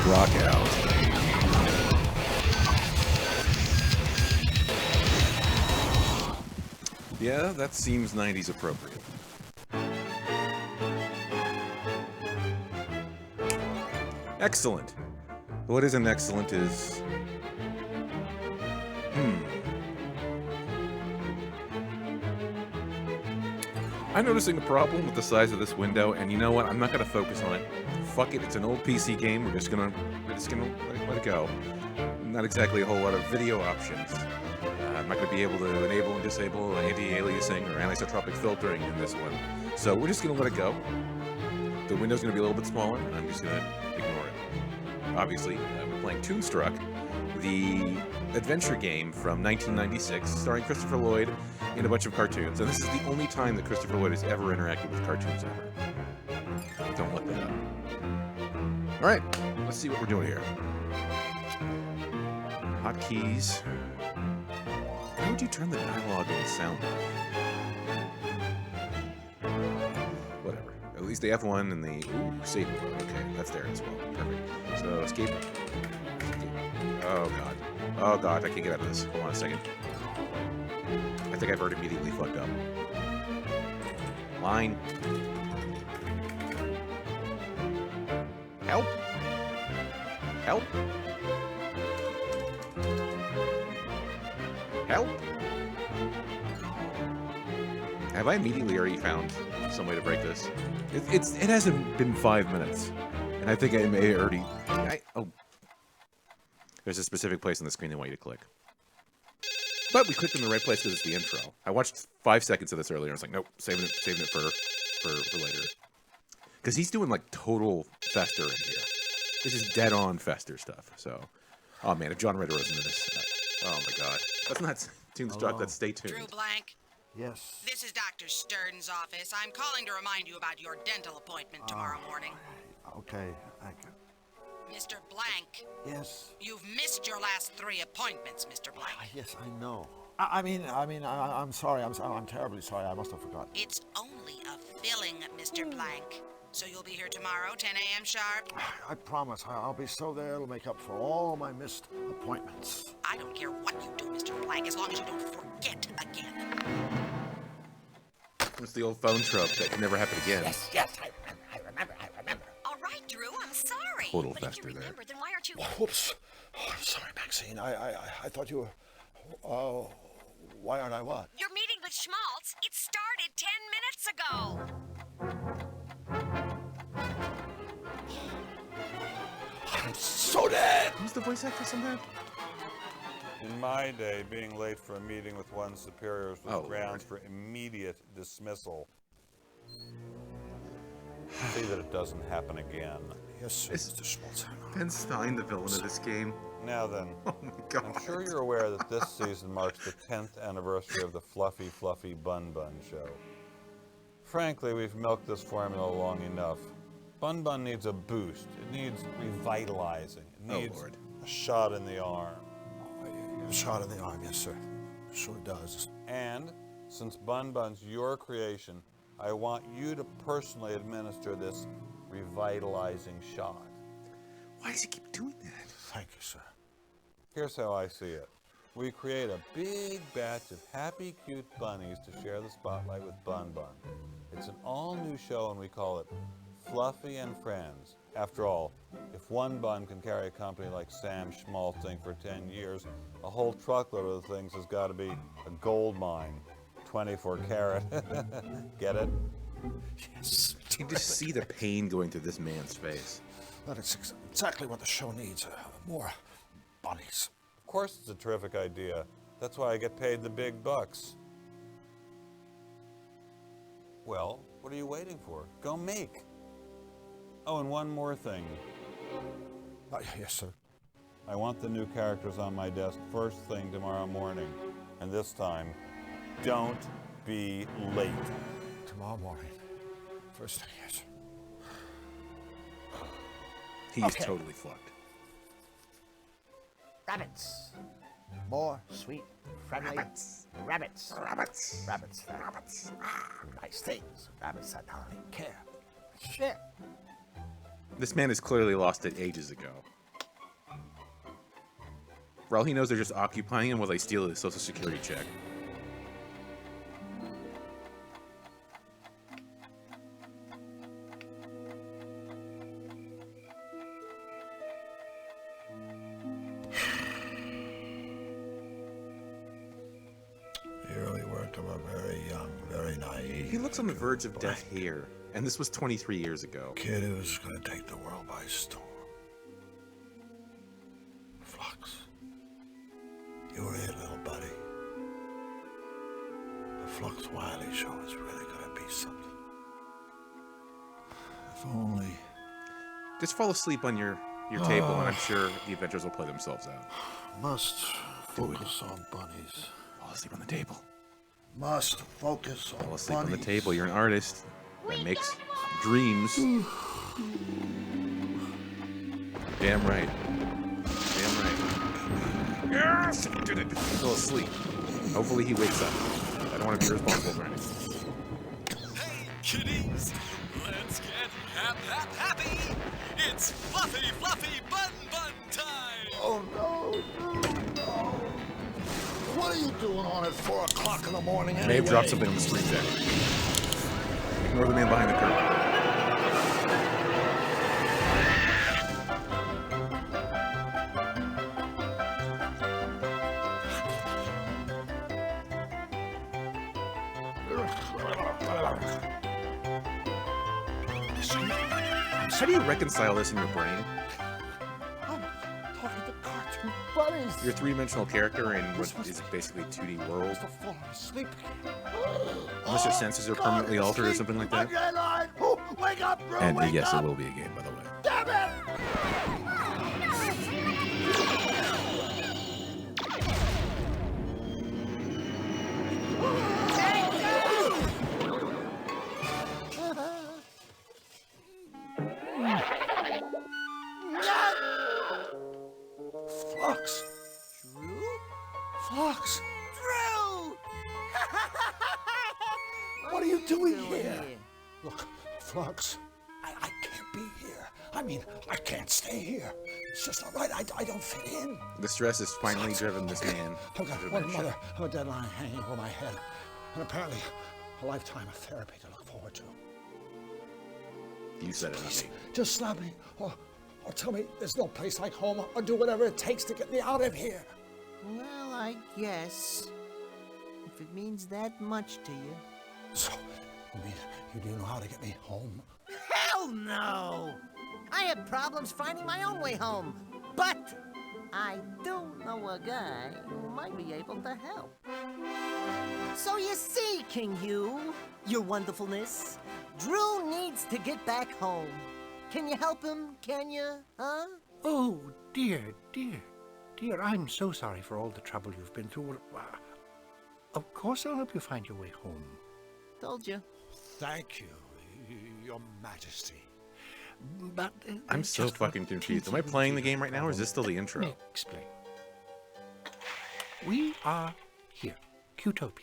Rock out. Yeah, that seems 90s appropriate. Excellent. What isn't excellent is... I'm noticing a problem with the size of this window, and you know what? I'm not going to focus on it. Fuck it, it's an old PC game. We're just gonna let it go. Not exactly a whole lot of video options. I'm not going to be able to enable and disable anti-aliasing or anisotropic filtering in this one. So we're just going to let it go. The window's going to be a little bit smaller, and I'm just going to ignore it. Obviously, we're playing Toonstruck, the adventure game from 1996, starring Christopher Lloyd in a bunch of cartoons. And this is the only time that Christopher Lloyd has ever interacted with cartoons ever. Don't look that up. Alright, let's see what we're doing here. Hotkeys. How would you turn the dialogue and the sound off? Whatever. At least the F1 and the... Ooh, save mode. Okay, that's there as well. Perfect. So, escape. Oh, God. Oh, God, I can't get out of this. Hold on a second. I think I've already immediately fucked up. Line. Help! Help! Help! Have I immediately already found some way to break this? It hasn't been 5 minutes, and I think I may already... Oh. There's a specific place on the screen they want you to click. But we clicked in the right place because it's the intro. I watched 5 seconds of this earlier and I was like, nope, saving it for later. Because he's doing like total Fester in here. This is dead on Fester stuff. So, oh man, if John Ritter was in this, oh my God, that's not Toonstruck. That's Stay Tuned. Drew Blank. Yes. This is Dr. Sturden's office. I'm calling to remind you about your dental appointment tomorrow morning. Okay. Mr. Blank. Yes? You've missed your last 3 appointments, Mr. Blank. Yes, I know. I'm sorry. I'm terribly sorry. I must have forgotten. It's only a filling, Mr. Blank. So you'll be here tomorrow, 10 a.m. sharp? I promise. I'll be so there it'll make up for all my missed appointments. I don't care what you do, Mr. Blank, as long as you don't forget again. It's the old phone trope that can never happen again. Yes, I remember. All right, Drew, I'm sorry. Total but if fester you there. remember, then why aren't you... Whoops. Oh, I'm sorry, Maxine. I thought you were... Oh, why aren't I what? Your meeting with Schmaltz, it started 10 minutes ago. I'm so dead. Who's the voice actor sometime? In my day, being late for a meeting with one's superiors was grounds for immediate dismissal. See that it doesn't happen again. Yes, sir, Mr. Schmaltz. Ben Stein, the villain of this game. Now then, Oh my god. I'm sure you're aware that this season marks the 10th anniversary of the Fluffy Fluffy Bun Bun show. Frankly, we've milked this formula long enough. Bun Bun needs a boost. It needs revitalizing. It needs a shot in the arm. A shot in the arm, yes, sir. Sure does. And since Bun Bun's your creation, I want you to personally administer this revitalizing shot. Why does he keep doing that? Thank you, sir. Here's how I see it. We create a big batch of happy, cute bunnies to share the spotlight with Bun Bun. It's an all-new show and we call it Fluffy and Friends. After all, if one bun can carry a company like Sam Schmaltzing for 10 years, a whole truckload of the things has got to be a gold mine. 24 karat. Get it? Yes. You can just see the pain going through this man's face. That is exactly what the show needs. More bunnies. Of course it's a terrific idea. That's why I get paid the big bucks. Well, what are you waiting for? Go make. Oh, and one more thing. Yes, sir. I want the new characters on my desk first thing tomorrow morning. And this time, don't be late. Tomorrow morning. First thing, yes. He's totally fucked. Rabbits. More sweet, friendly rabbits. Rabbits. Nice things. Rabbits that don't care. Shit. This man is clearly lost it ages ago. For all he knows, they're just occupying him while they steal his social security check. The early work of a very young, very naive... He looks on the verge of death here, and this was 23 years ago. Kid who's gonna take the world by storm. Flux. You were it, little buddy. The Flux Wiley show is really gonna be something. If only... Just fall asleep on your table, and I'm sure the adventures will play themselves out. Must focus on bunnies. Fall asleep on the table. Must focus on Fall asleep bunnies. on the table. You're an artist that makes dreams. Damn right. Damn right. Yes! He did it. He fell asleep. Hopefully he wakes up. I don't want to be responsible for anything. Hey, kiddies! Let's get happy! It's Fluffy Fluffy Bun Bun time! Oh no! What are you doing on at 4 o'clock in the morning anyway? Maeve dropped something on the screen there. Ignore the man behind the curtain. How do you reconcile this in your brain? I'm talking to cartoon bunnies. Your three-dimensional character in what is basically a 2D world. Just fall asleep again. Unless your senses are permanently altered or something like that. Wake up, bro! And wake yes, up. it will be a game, by the way. Damn it! Flux. I can't be here. I mean, I can't stay here. It's just not right. I don't fit in. The stress has finally driven this man. I've got to one dementia. mother of a deadline hanging over my head. And apparently, a lifetime of therapy to look forward to. You said it, not me. Just slap me, or tell me there's no place like home, or do whatever it takes to get me out of here. Well, I guess. If it means that much to you. So, you mean you do know how to get me home? Hell no! I have problems finding my own way home. But I do know a guy who might be able to help. So you see, King Hugh, your wonderfulness, Drew needs to get back home. Can you help him, can you, huh? Oh, dear, dear, dear, I'm so sorry for all the trouble you've been through. Of course I'll help you find your way home. Told you. Thank you, Your Majesty. But I'm so fucking confused. Am I playing the game right now, or is this still the Let me intro? explain. We are here, Qtopia.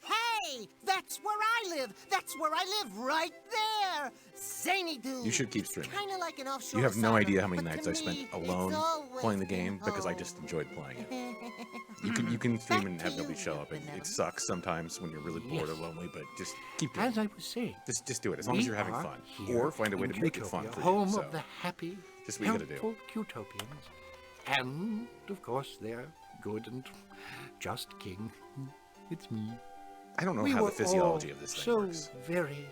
Hey, that's where I live. That's where I live, right there. Zany dude. You should keep streaming. Kind of like an offshore You have no asylum, idea how many but nights to I spent me, alone it's always playing the game because I home. just enjoyed playing it. You can stream and have nobody show up. It Benevolent. sucks sometimes when you're really bored or Yes. lonely, but just keep doing As it. I was saying, Just do it as long as we you're having are fun, here or find a way in to make it fun Qtopia, for home you. So of the happy, just what you gotta do. helpful Qtopians, and of course their good and just king. It's me. I don't know We how were the physiology all of this thing so works. very,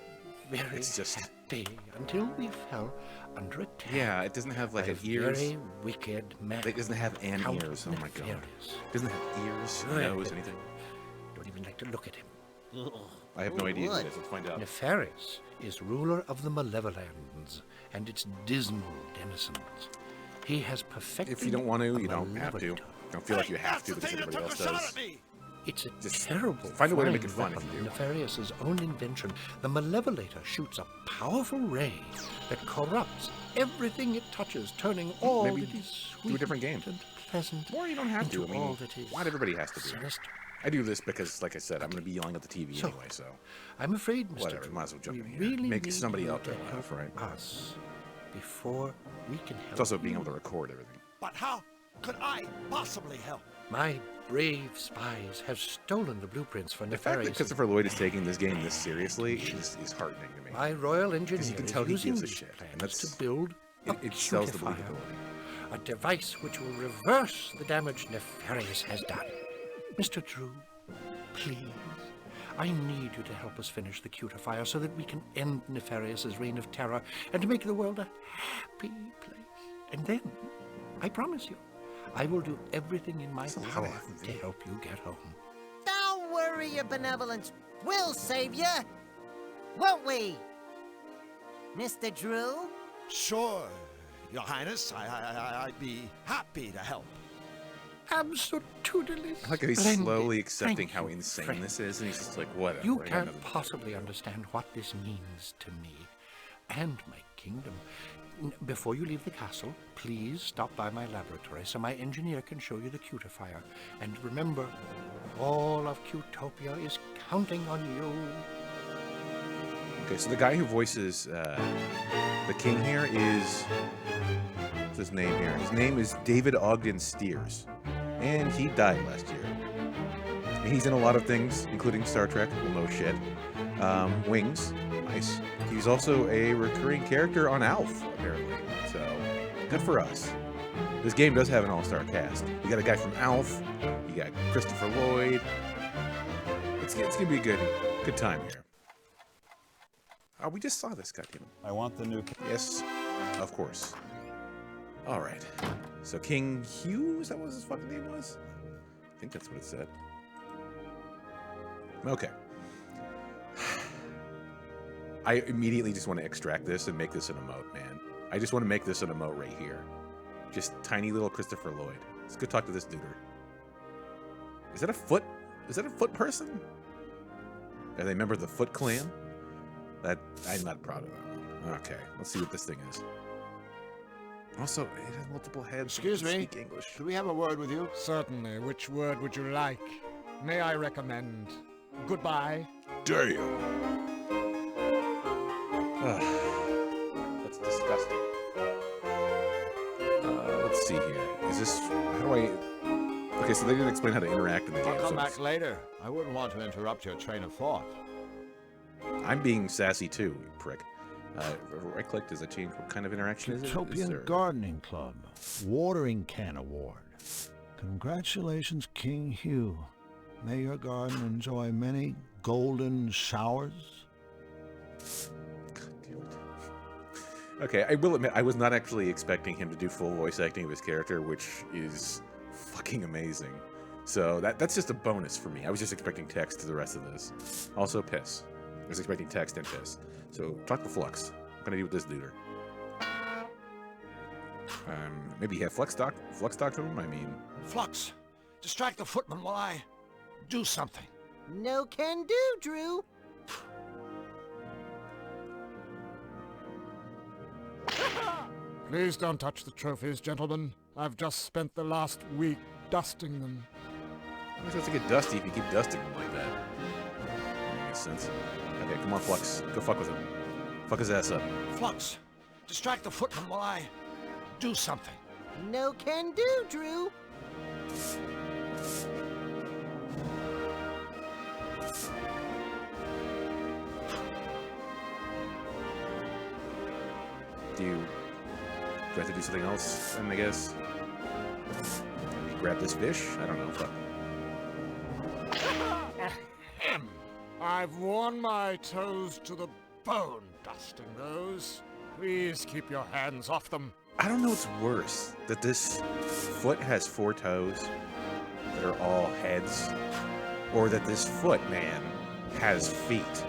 very It's just- happy until we fell under attack. Yeah, it doesn't have like by an a ears. very wicked man. It doesn't have an Count ears. Oh my god. Nefarious. It doesn't have ears, Good. nose, anything. Don't even like to look at him. I have no idea who it is. Let's find out. Nefarious is ruler of the Malevolends and its dismal denizens. He has perfected. If you don't want to, a you don't have to. malevolent- Don't feel like you have to because everybody else does. It's a Just terrible. find a way to make it flying fun if weapon you do. of Nefarious' own invention. The Malevolator shoots a powerful ray that corrupts everything it touches, turning all Maybe that is do a sweet different game. and pleasant Or you don't have to. into I mean, all that is not everybody has to do it. sinister. I do this because, like I said, I'm going to be yelling at the TV So, anyway, so I'm afraid, Mr. whatever. Drew, Might as well jump we in here. really Make need somebody you out there to laugh, help right? us before we can help It's also being you. able to record everything. But how could I possibly help? My brave spies have stolen the blueprints for The fact that Nefarious. Christopher Lloyd is taking this game this seriously is heartening to me. My royal engineer you can is tell he using gives a these shit, and plans that's- to build It sells the cutifier, believability. a device which will reverse the damage Nefarious has done. Mr. Drew, please, I need you to help us finish the cutifier so that we can end Nefarious' reign of terror and to make the world a happy place. And then, I promise you, I will do everything in my That's a lot of power effort, to Vinny. help you get home. Don't worry, your benevolence. We'll save you. Won't we? Mr. Drew? Sure, Your Highness. I'd be happy to help. Absolutely. I like how he's splendid. slowly accepting Thank how you, insane friend. this is, and he's just like, whatever. You I got can't nothing to do. possibly understand what this means to me and my kingdom. Before you leave the castle, please stop by my laboratory so my engineer can show you the cutifier. And remember, all of Qtopia is counting on you. Okay, so the guy who voices the king here is... What's his name here? His name is David Ogden Steers. And he died last year. And he's in a lot of things, including Star Trek. Well, no shit. Wings. Nice. He's also a recurring character on Alf, apparently. So, good for us. This game does have an all-star cast. You got a guy from Alf. You got Christopher Lloyd. It's gonna be a good time here. Oh, we just saw this guy. I want the new. Yes, of course. All right. So King Hugh, is that what his fucking name was? I think that's what it said. Okay. I immediately just want to extract this and make this an emote, man. I just want to make this an emote right here. Just tiny little Christopher Lloyd. Let's go talk to this duder. Is that a foot? Is that a foot person? Are they a member of the Foot Clan? That I'm not proud of that one. Okay, let's see what this thing is. Also, it has multiple heads. Excuse It can me? Speak English. Could we have a word with you? Certainly. Which word would you like? May I recommend goodbye? Damn. That's disgusting. Let's see here. Is this... How do I... Okay, so they didn't explain how to interact in the game. I'll come so back later. I wouldn't want to interrupt your train of thought. I'm being sassy too, you prick. Right-click, does that change what kind of interaction is it? Utopian Gardening Club. Watering Can Award. Congratulations, King Hugh. May your garden enjoy many golden showers. God damn it. Okay, I will admit, I was not actually expecting him to do full voice acting of his character, which is fucking amazing. So that's just a bonus for me. I was just expecting text to the rest of this. Also, piss. I was expecting text and piss. So, talk to Flux. What can I do with this duder? Maybe have Flux talk to him? I mean... Flux, distract the footman while I do something. No can do, Drew. Please don't touch the trophies, gentlemen. I've just spent the last week dusting them. How am I supposed to get dusty if you keep dusting them like that? That makes sense. Okay, come on, Flux. Go fuck with him. Fuck his ass up. Flux, distract the footman while I do something. No can do, Drew. Do I have to do something else, then, I guess? Maybe grab this fish? I don't know. Fuck. Ahem. I've worn my toes to the bone dusting those. Please keep your hands off them. I don't know what's worse. That this foot has 4 toes that are all heads, or that this foot man has feet.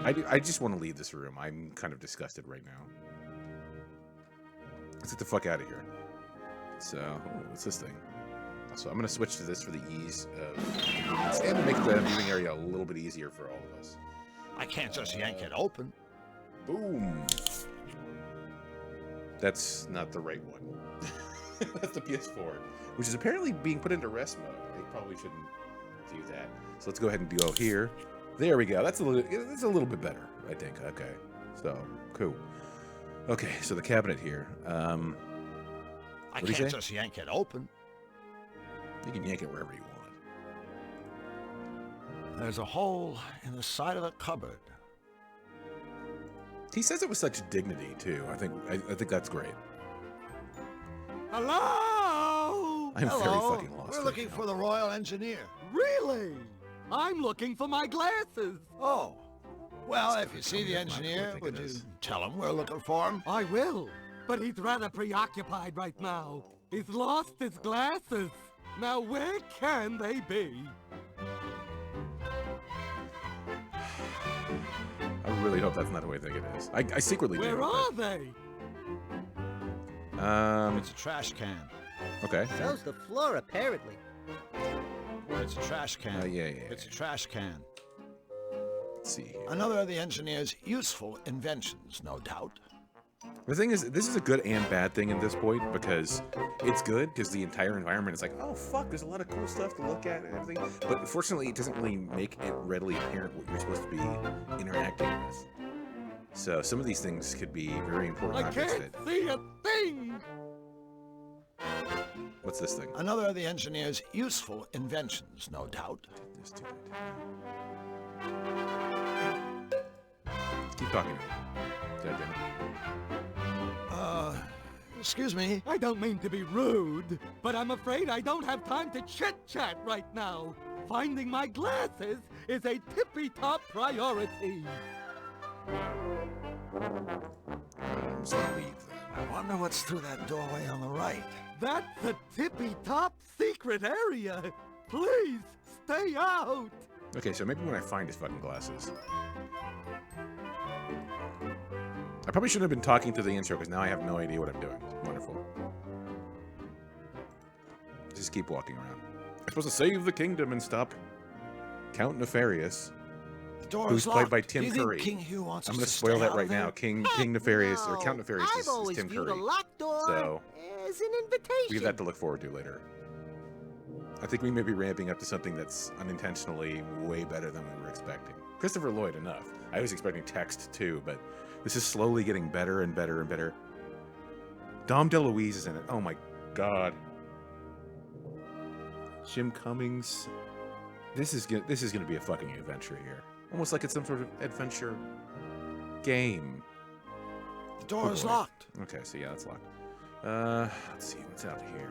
I just want to leave this room. I'm kind of disgusted right now. Let's get the fuck out of here. So, what's this thing? So I'm going to switch to this for the ease of... and make the viewing area a little bit easier for all of us. I can't just yank it open. Boom. That's not the right one. That's the PS4, which is apparently being put into rest mode. They probably shouldn't do that. So let's go ahead and go here. There we go. That's a little bit better, I think. Okay. So, cool. Okay, so the cabinet here. I can't just yank it open. You can yank it wherever you want. There's a hole in the side of the cupboard. He says it with such dignity too. I think that's great. Hello? I'm very fucking lost. We're right looking now. for the Royal Engineer. Really? I'm looking for my glasses. Oh. Well, if you see the engineer, would you tell him we're looking for him? I will, but he's rather preoccupied right now. He's lost his glasses. Now where can they be? I really hope that's not the way they think it is. I secretly do. Where are they? It's a trash can. Okay. So's the floor, apparently. It's a trash can. Yeah. It's a trash can. Let's see here. Another of the engineer's useful inventions, no doubt. The thing is, this is a good and bad thing at this point, because it's good because the entire environment is like, oh fuck, there's a lot of cool stuff to look at and everything. But unfortunately, it doesn't really make it readily apparent what you're supposed to be interacting with. So some of these things could be very important I objects can't that... see a thing. What's this thing? Another of the engineer's useful inventions, no doubt. This dude. Keep talking to me. God damn it. Excuse me. I don't mean to be rude, but I'm afraid I don't have time to chit-chat right now. Finding my glasses is a tippy-top priority. I'm just gonna leave then. I wonder what's through that doorway on the right. That's a tippy-top secret area. Please, stay out. Okay, so maybe when I find his fucking glasses. I probably shouldn't have been talking to the intro because now I have no idea what I'm doing. Wonderful. Just keep walking around. I'm supposed to save the kingdom and stop Count Nefarious, The door who's is played locked. by Do Tim you think Curry. King Hugh wants I'm us going to to spoil stay that out right now. there? King Nefarious, or No. Count Nefarious I've is always Tim viewed Curry. a locked door So as an invitation. we have that to look forward to later. I think we may be ramping up to something that's unintentionally way better than we were expecting. Christopher Lloyd, enough. I was expecting text too, but this is slowly getting better and better and better. Dom DeLuise is in it. Oh my god. Jim Cummings. This is gonna be a fucking adventure here. Almost like it's some sort of adventure game. The door is locked. Okay, so yeah, that's locked. Let's see what's out here.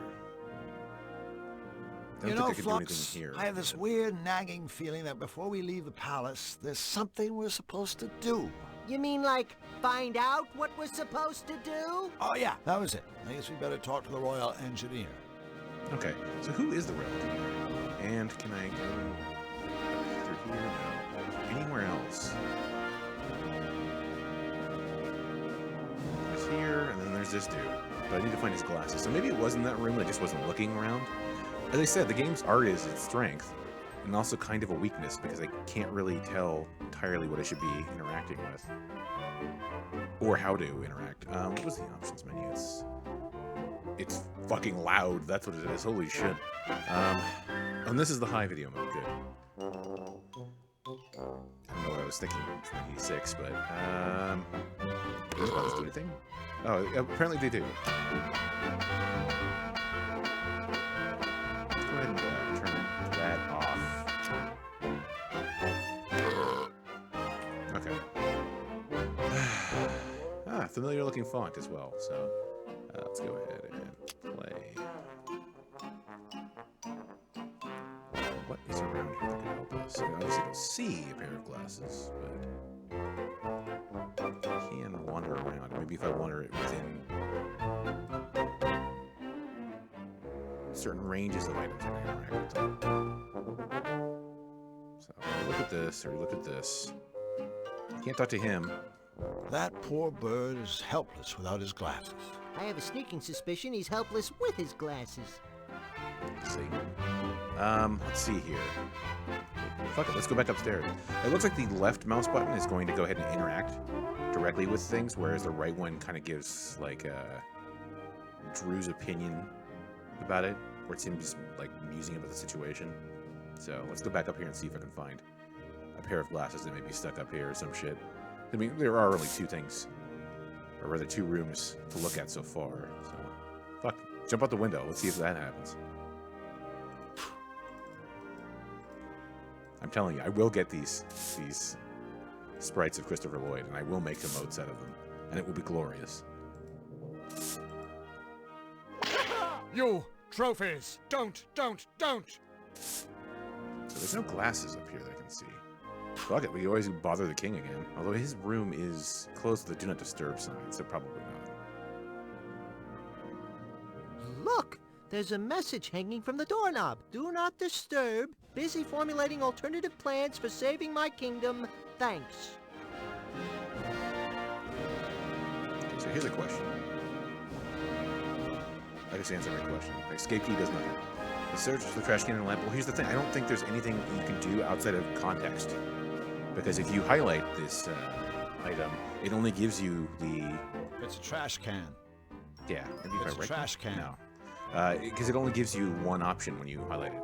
I You don't know, think I can do anything Flux, here. I have this weird nagging feeling that before we leave the palace, there's something we're supposed to do. You mean like find out what we're supposed to do? Oh yeah, that was it. I guess we better talk to the royal engineer. Okay, so who is the royal engineer? And can I go through here? No. Anywhere else? There's here, and then there's this dude. But I need to find his glasses. So maybe it was in that room, I just wasn't looking around. As I said, the game's art is its strength, and also kind of a weakness, because I can't really tell entirely what I should be interacting with. Or how to interact. What was the options menu? It's fucking loud, that's what it is, holy shit. And this is the high video mode, good. I don't know what I was thinking, it's 96, but, does those do anything? Oh, apparently they do. Go ahead and turn that off. Okay. Familiar looking font as well, so let's go ahead and play. What is around here that can help us? I obviously don't see a pair of glasses, but I can wander around. Maybe if I wander it within certain ranges of items I can interact with them. So look at this, or look at this. Can't talk to him. That poor bird is helpless without his glasses. I have a sneaking suspicion he's helpless with his glasses. Let's see. Let's see here. Fuck it, let's go back upstairs. It looks like the left mouse button is going to go ahead and interact directly with things, whereas the right one kind of gives, like, Drew's opinion about it, or it seems like musing about the situation. So let's go back up here and see if I can find a pair of glasses that may be stuck up here or some shit. I mean, there are only two things, or rather two rooms to look at so far, so fuck, jump out the window, let's see if that happens. I'm telling you, I will get these sprites of Christopher Lloyd, and I will make emotes out of them, and it will be glorious. You! Trophies! Don't! So there's no glasses up here that I can see. Fuck it, we always bother the king again. Although his room is close to the Do Not Disturb sign, so probably not. Look! There's a message hanging from the doorknob. Do not disturb. Busy formulating alternative plans for saving my kingdom. Thanks. Okay, so here's a question. I just answered my question. Escape key does nothing. The search for the trash can and lamp. Well, here's the thing. I don't think there's anything you can do outside of context. Because if you highlight this item, it only gives you the... It's a trash can. Yeah. Maybe if It's I a right trash can. No. Because it only gives you one option when you highlight it.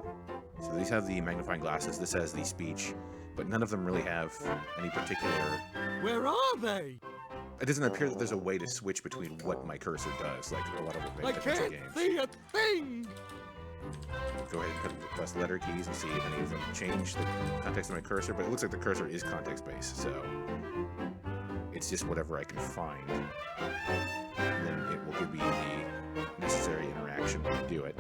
So these have the magnifying glasses. This has the speech. But none of them really have any particular... Where are they? It doesn't appear that there's a way to switch between what my cursor does, like a lot of the I games. can't see a thing! Go ahead and press letter keys and see if any of them change the context of my cursor, but it looks like the cursor is context-based, so it's just whatever I can find. And then it will give me the necessary interaction when I do it.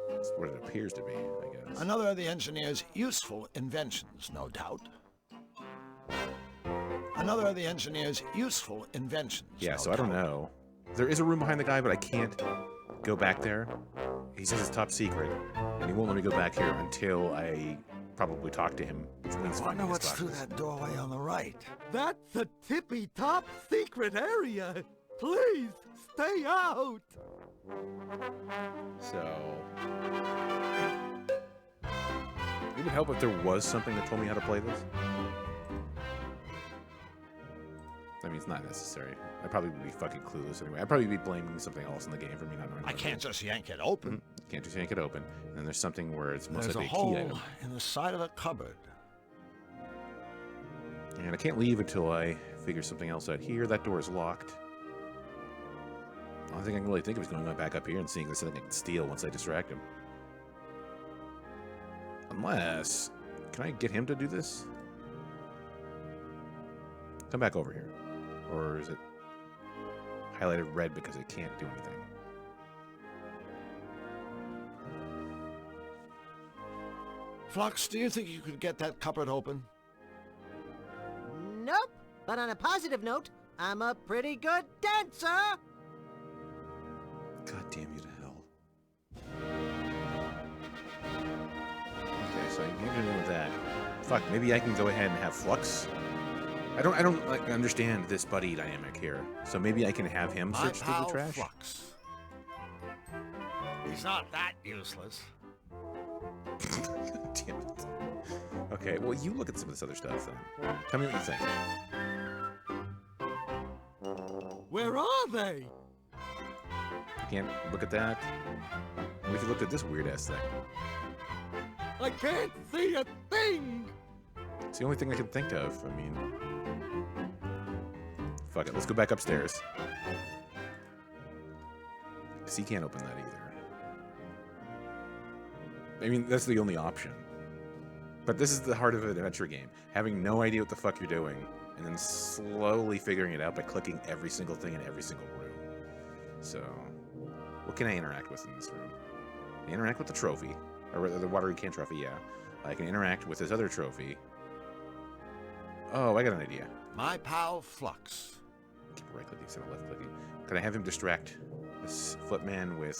That's what it appears to be, I guess. Another of the engineer's useful inventions, no doubt. Another of the engineer's useful inventions. Yeah, no so I don't doubt. know. There is a room behind the guy, but I can't go back there. He says it's top secret, and he won't let me go back here until I probably talk to him, which means I finding wonder his what's through glasses. that doorway on the right. That's a tippy-top secret area. Please, stay out. So it would help if there was something that told me how to play this. I mean, it's not necessary. I'd probably be fucking clueless anyway. I'd probably be blaming something else in the game for me not knowing. I can't just yank it open. Can't just yank it open. And then there's something where it's most There's a likely a key hole item. in the side of a cupboard. And I can't leave until I figure something else out here. That door is locked. The only thing I can really think of is going back up here and seeing if there's something I can steal once I distract him. Unless... Can I get him to do this? Come back over here. Or is it highlighted red because it can't do anything? Flux, do you think you could get that cupboard open? Nope. But on a positive note, I'm a pretty good dancer. God damn you to hell. Okay, so I can get in with that. Fuck, maybe I can go ahead and have Flux. I don't like understand this buddy dynamic here. So maybe I can have him My search through the pal trash. Flux. He's not that useless. Damn it. Okay, well you look at some of this other stuff then. Tell me what you think. Where are they? Can't look at that. What if you looked at this weird ass thing? I can't see a thing. It's the only thing I can think of. I mean, fuck it. Let's go back upstairs. Because he can't open that either. I mean, that's the only option. But this is the heart of an adventure game. Having no idea what the fuck you're doing, and then slowly figuring it out by clicking every single thing in every single room. So, what can I interact with in this room? I interact with the trophy. Or the watering can trophy, yeah. I can interact with this other trophy. Oh, I got an idea. My pal Flux. Keep right-clicking instead of left-clicking. Can I have him distract this footman with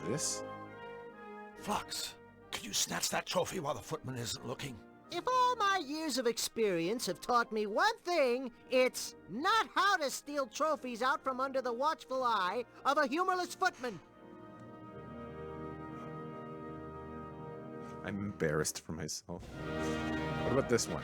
this? Flux, can you snatch that trophy while the footman isn't looking? If all my years of experience have taught me one thing, it's not how to steal trophies out from under the watchful eye of a humorless footman. I'm embarrassed for myself. What about this one?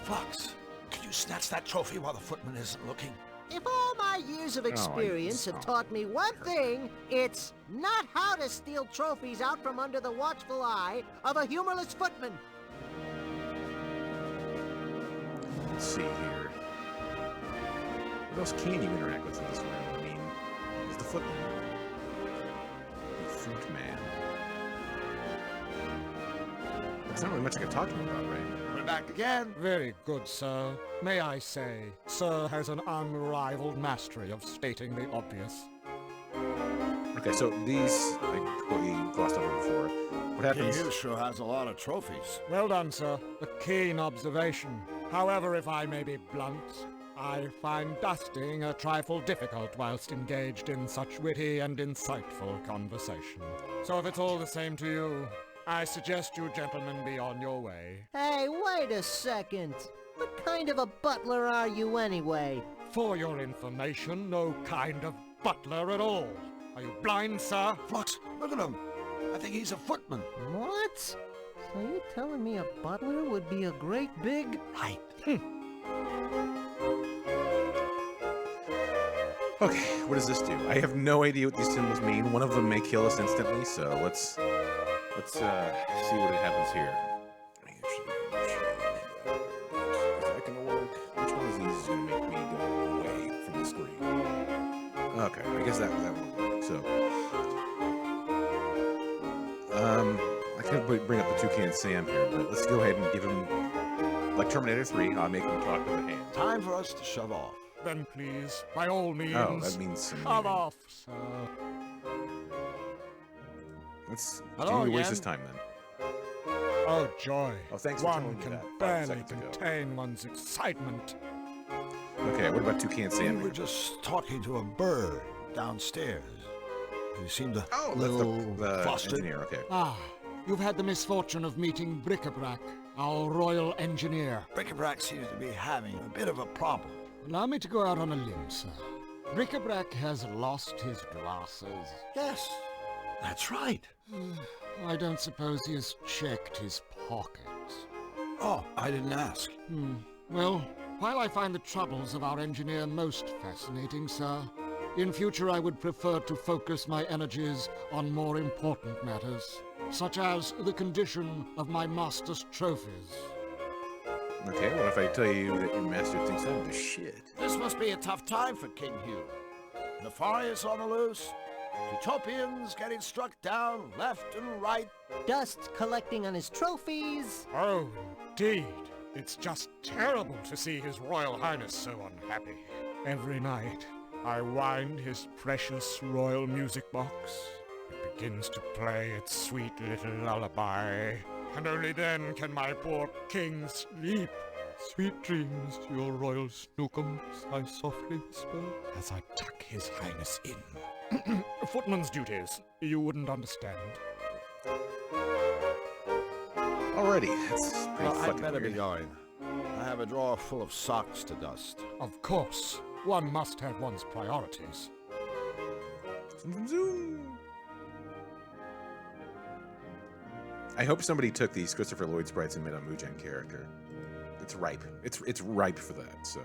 Flux, can you snatch that trophy while the footman isn't looking? If all my years of experience have taught me one thing, it's not how to steal trophies out from under the watchful eye of a humorless footman. Let's see here. What else can you interact with in this room? I mean, there's the footman. The footman. There's not really much I can talk to him about, right? We're back again. Very good, sir. May I say, sir has an unrivaled mastery of stating the obvious. Okay, so these I completely glossed over before. What happens? He sure has a lot of trophies. Well done, sir. A keen observation. However, if I may be blunt, I find dusting a trifle difficult whilst engaged in such witty and insightful conversation. So if it's all the same to you, I suggest you gentlemen be on your way. Hey, wait a second. What kind of a butler are you anyway? For your information, no kind of butler at all. Are you blind, sir? Flux, look at him. I think he's a footman. What? So you're telling me a butler would be a great big... Right. Okay, what does this do? I have no idea what these symbols mean. One of them may kill us instantly, so let's see what happens here. Is that gonna work? Which one of these is gonna make me go away from the screen? Okay, I guess that won't work. So, I could bring up the Toucan Sam here, but let's go ahead and give him, like Terminator 3, I'll make him talk with the hand. Time for us to shove off. Then please, by all means, Oh, that means some shove off, sir. Let's Hello continue to again. waste this time then. Oh, joy. Oh, thanks for One telling me can that 5 barely seconds ago. contain one's excitement. Okay, what about Toucan Sam? We were just talking to a bird downstairs. He seemed a Oh, little the flustered. engineer, okay. Ah, you've had the misfortune of meeting Bric-a-Brac, our royal engineer. Bric-a-Brac seems to be having a bit of a problem. Allow me to go out on a limb, sir. Bric-a-Brac has lost his glasses. Yes, that's right. I don't suppose he has checked his pockets. Oh, I didn't ask. Well, While I find the troubles of our engineer most fascinating, sir, in future I would prefer to focus my energies on more important matters, such as the condition of my master's trophies. Okay, what if I tell you that your master thinks I'm the shit? This must be a tough time for King Hugh. Nefarious on the loose, Utopians getting struck down left and right. Dust collecting on his trophies. Oh, indeed. It's just terrible to see His Royal Highness so unhappy. Every night, I wind his precious royal music box. It begins to play its sweet little lullaby, and only then can my poor king sleep. Sweet dreams to your royal snookums, I softly whisper, as I tuck his highness in. Footman's duties. You wouldn't understand. Alrighty, that's pretty Well, I'd fucking better be weird. going. I have a drawer full of socks to dust. Of course, one must have one's priorities. Zoom, zoom. I hope somebody took these Christopher Lloyd sprites and made a Mugen character. It's ripe. It's ripe for that, so.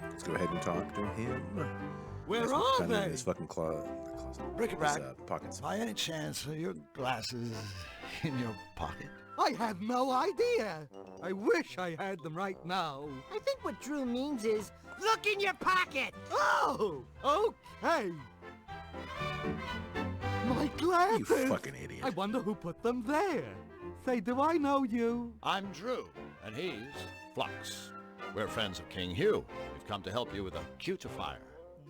Let's go ahead and talk to him. Where are Found they? His fucking closet. Bric-a-brac. Pockets. By any chance, are your glasses in your pocket? I have no idea. I wish I had them right now. I think what Drew means is, look in your pocket! Oh, okay. My You glasses. fucking idiot. I wonder who put them there. Say, do I know you? I'm Drew, and he's Flux. We're friends of King Hugh. We've come to help you with a cutifier.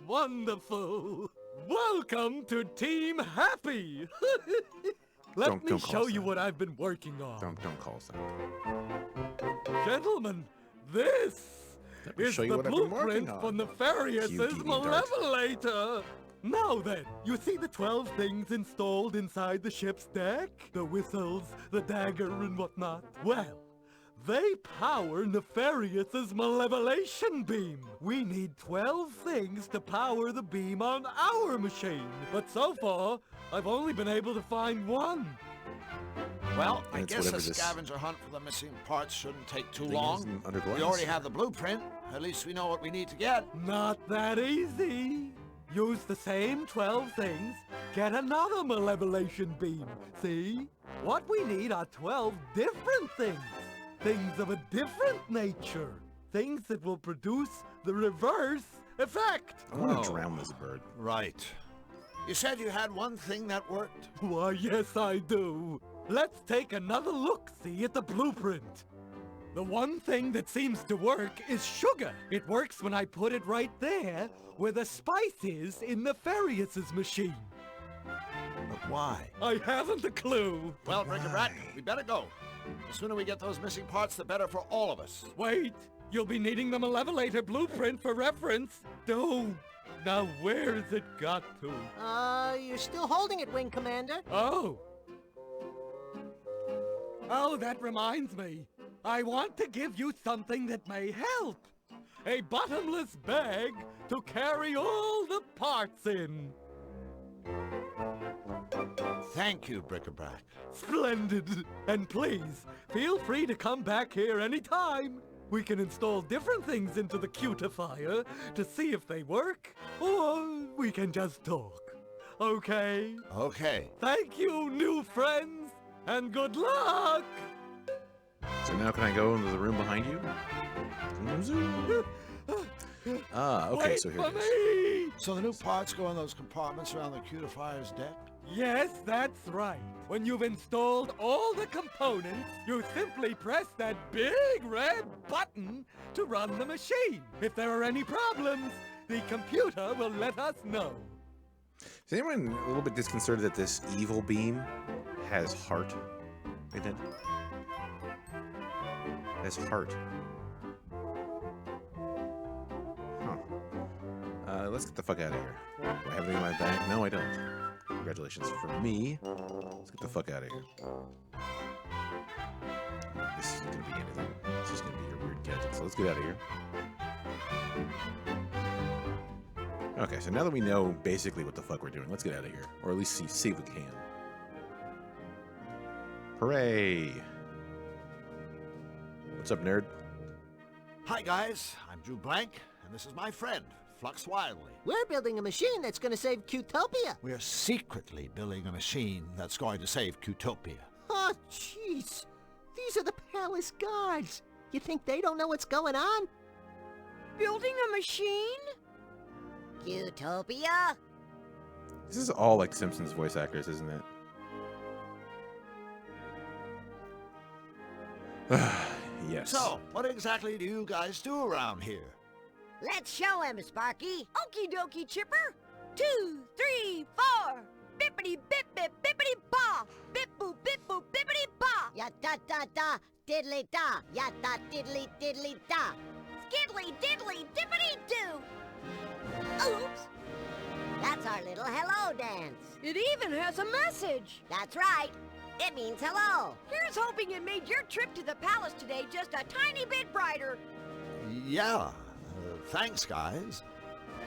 Wonderful. Welcome to Team Happy. Let Don't me call show us you that. what I've been working on. Don't call us that. Gentlemen, this Let me is show you the what I've been working blueprint on. for Nefarious' You deviant dart. Malevolator. Now then, you see the 12 things installed inside the ship's deck? The whistles, the dagger, and whatnot? Well, they power Nefarious' malevolation beam. We need 12 things to power the beam on our machine. But so far, I've only been able to find one. Well, I And it's guess a whatever this scavenger hunt for the missing parts shouldn't take too thing long. is under We glass. already have the blueprint. At least we know what we need to get. Not that easy. Use the same 12 things, get another malevolation beam. See? What we need are 12 different things. Things of a different nature. Things that will produce the reverse effect. I want to Oh. drown this bird. Right. You said you had one thing that worked? Why, yes, I do. Let's take another look-see at the blueprint. The one thing that seems to work is sugar. It works when I put it right there where the spice is in Nefarious' machine. But why? I haven't a clue. Well, Bric-a-brac, we better go. The sooner we get those missing parts, the better for all of us. Wait, you'll be needing the Malevolator blueprint for reference. Don't. Now where's it got to? You're still holding it, Wing Commander. Oh. Oh, that reminds me. I want to give you something that may help. A bottomless bag to carry all the parts in. Thank you, Bric-a-brac. Splendid. And please, feel free to come back here anytime. We can install different things into the cutifier to see if they work, or we can just talk. Okay? Okay. Thank you, new friends, and good luck! So now can I go into the room behind you? Zoom, zoom. Ah, okay, Wait so here for it is. me! So the new parts go in those compartments around the cutifier's deck? Yes, that's right. When you've installed all the components, you simply press that big red button to run the machine. If there are any problems, the computer will let us know. Is anyone a little bit disconcerted that this evil beam has heart in it? Has heart. Huh. Let's get the fuck out of here. Do I have anything in my bag? No, I don't. Congratulations for me. Let's get the fuck out of here. This isn't gonna be anything. This is gonna be your weird gadget. So let's get out of here. Okay, so now that we know basically what the fuck we're doing, let's get out of here. Or at least see if we can. Hooray! What's up, nerd? Hi, guys. I'm Drew Blank, and this is my friend, Flux Wildly. We're building a machine that's gonna save Cutopia. We're secretly building a machine that's going to save Cutopia. Oh, jeez. These are the palace guards. You think they don't know what's going on? Building a machine? Cutopia? This is all like Simpsons voice actors, isn't it? Yes. So, what exactly do you guys do around here? Let's show him, Sparky. Okie dokie, Chipper. 2, 3, 4. Bippity bip bip bippity ba. Bip boop bip boop bippity ba. Ya da da da, diddly da. Ya da diddly diddly da. Skiddly diddly dippity doo. Oops. That's our little hello dance. It even has a message. That's right. It means hello. Here's hoping it made your trip to the palace today just a tiny bit brighter. Yeah. Thanks, guys.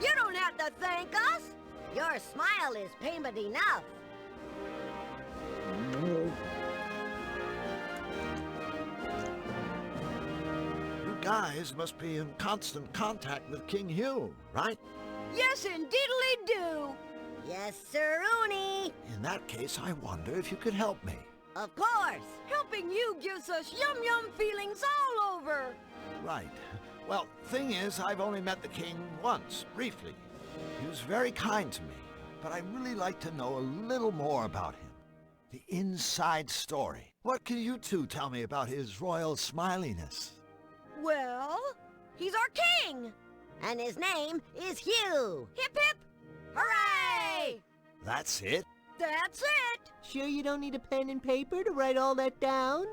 You don't have to thank us. Your smile is payment enough. You guys must be in constant contact with King Hugh, right? Yes, indeedly do. Yes, sir-oony. In that case, I wonder if you could help me. Of course. Helping you gives us yum-yum feelings all over. Right. Well, thing is, I've only met the king once, briefly. He was very kind to me, but I'd really like to know a little more about him. The inside story. What can you two tell me about his royal smiliness? Well, he's our king. And his name is Hugh. Hip hip, hooray! That's it? That's it. Sure you don't need a pen and paper to write all that down?